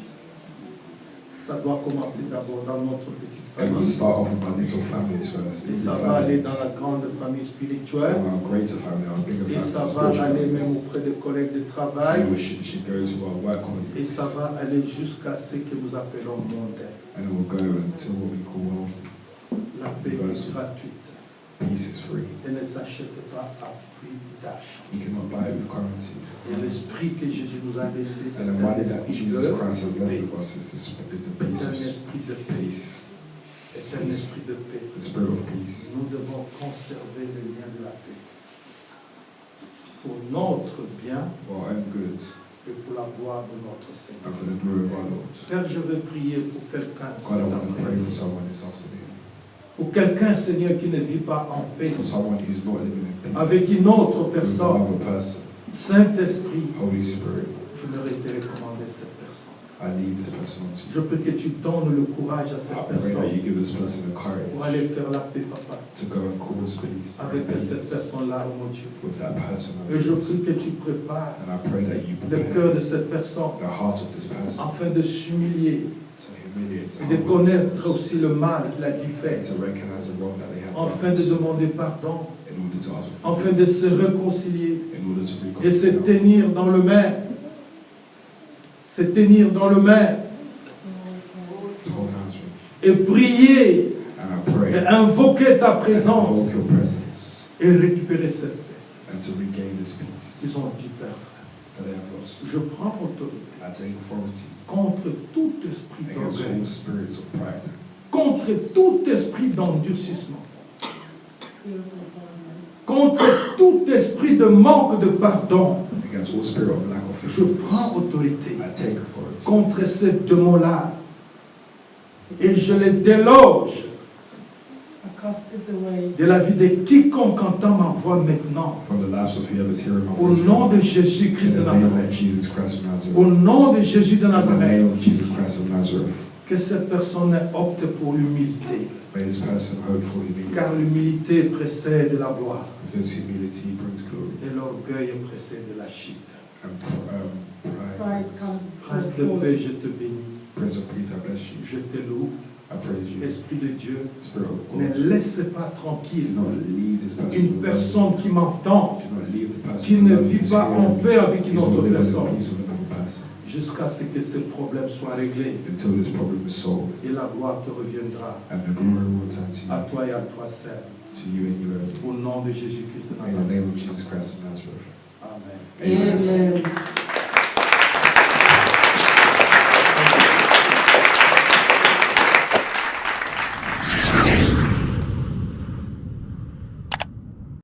Ça doit commencer d'abord dans notre petite And we famille. start off with our little families first. Et Little ça va aller dans families. la grande famille spirituelle. And our greater family, our bigger Et family, ça va spiritual aller family. même auprès des collègues de travail. And we should go to our work Et colleagues. ça va aller jusqu'à ce que nous appelons mondain. And then we'll go until what we call world. La paix est gratuite. Peace is free. Elle ne s'achète pas à prix d'achat. You cannot buy it with currency. Et l'esprit que Jésus nous a laissé est And the un money that esprit Jesus de Christ has paix. left with us is the Est un peace. esprit de paix. Peace. Est un esprit de paix. The spirit of peace. Nous devons conserver le lien de la paix. Pour notre bien For our own good et pour la gloire de notre Seigneur. and for the glory of our Lord. Père, je veux prier pour quelqu'un God, I cet want to pray for après-midi. someone this afternoon. Pour quelqu'un, Seigneur, qui ne vit pas en paix For someone who's not living in peace. avec une autre With personne. another person. Saint-Esprit, Holy Spirit, je leur ai recommandé cette personne. I leave this person on to you. Je prie que tu donnes le courage à I cette pray that personne you give this person the pour courage aller faire la paix, Papa, to go and cause peace avec cette peace personne-là, oh mon Dieu. with that person. Et je prie que tu prépares And I pray that you le prepare cœur de cette personne the heart of this person afin de s'humilier to humiliate, to et de humble connaître aussi le mal qu'il a dû faire, and to recognize the wrong that they have afin de done demander pardon, in order to ask for afin de se réconcilier in order to et se reconcile. tenir dans le main. Se tenir dans le main To hold hands with. et prier And I pray et invoquer ta and présence invoke your presence et récupérer cette paix and to regain this peace qu'ils ont dû perdre. that they have lost. Je prends autorité I take authority contre tout esprit against d'orgueil, all spirits of pride, contre tout esprit d'endurcissement, Spirit of holiness. contre tout esprit de manque de pardon. against all spirit of lack of Je forgiveness. prends autorité I take authority contre ces démons-là et je les déloge I cast it away de la vie de quiconque entend ma voix maintenant. from the lives of whoever's hearing my Au voice. nom de In Jésus-Christ de the name of Nazareth. Jesus Christ of Nazareth. Au nom de Jésus de In the Nazareth. name of Jesus Christ of Nazareth. Que cette personne opte pour l'humilité. May this person hope for humility, Car l'humilité précède la gloire because humility brings glory et l'orgueil précède la chute. and pride pride. comes Prince before de fall. paix, je te bénis. Prince of peace, I bless you. Je te loue. I praise you. Esprit de Dieu, Spirit of ne God, laisse pas do tranquille not leave this person une alone. personne qui m'entend, Do not leave the person qui ne alone vit who's pas en hearing me. paix avec He's une not autre living in personne. peace with another person. jusqu'à ce que ce problème soit réglé. until this problem is solved. Et la gloire te reviendra And the glory will return to à you, toi et à toi seul. to you and you only. Au nom de Jésus-Christ de In the Nazareth. name of Jesus Christ of Nazareth. Amen. Amen.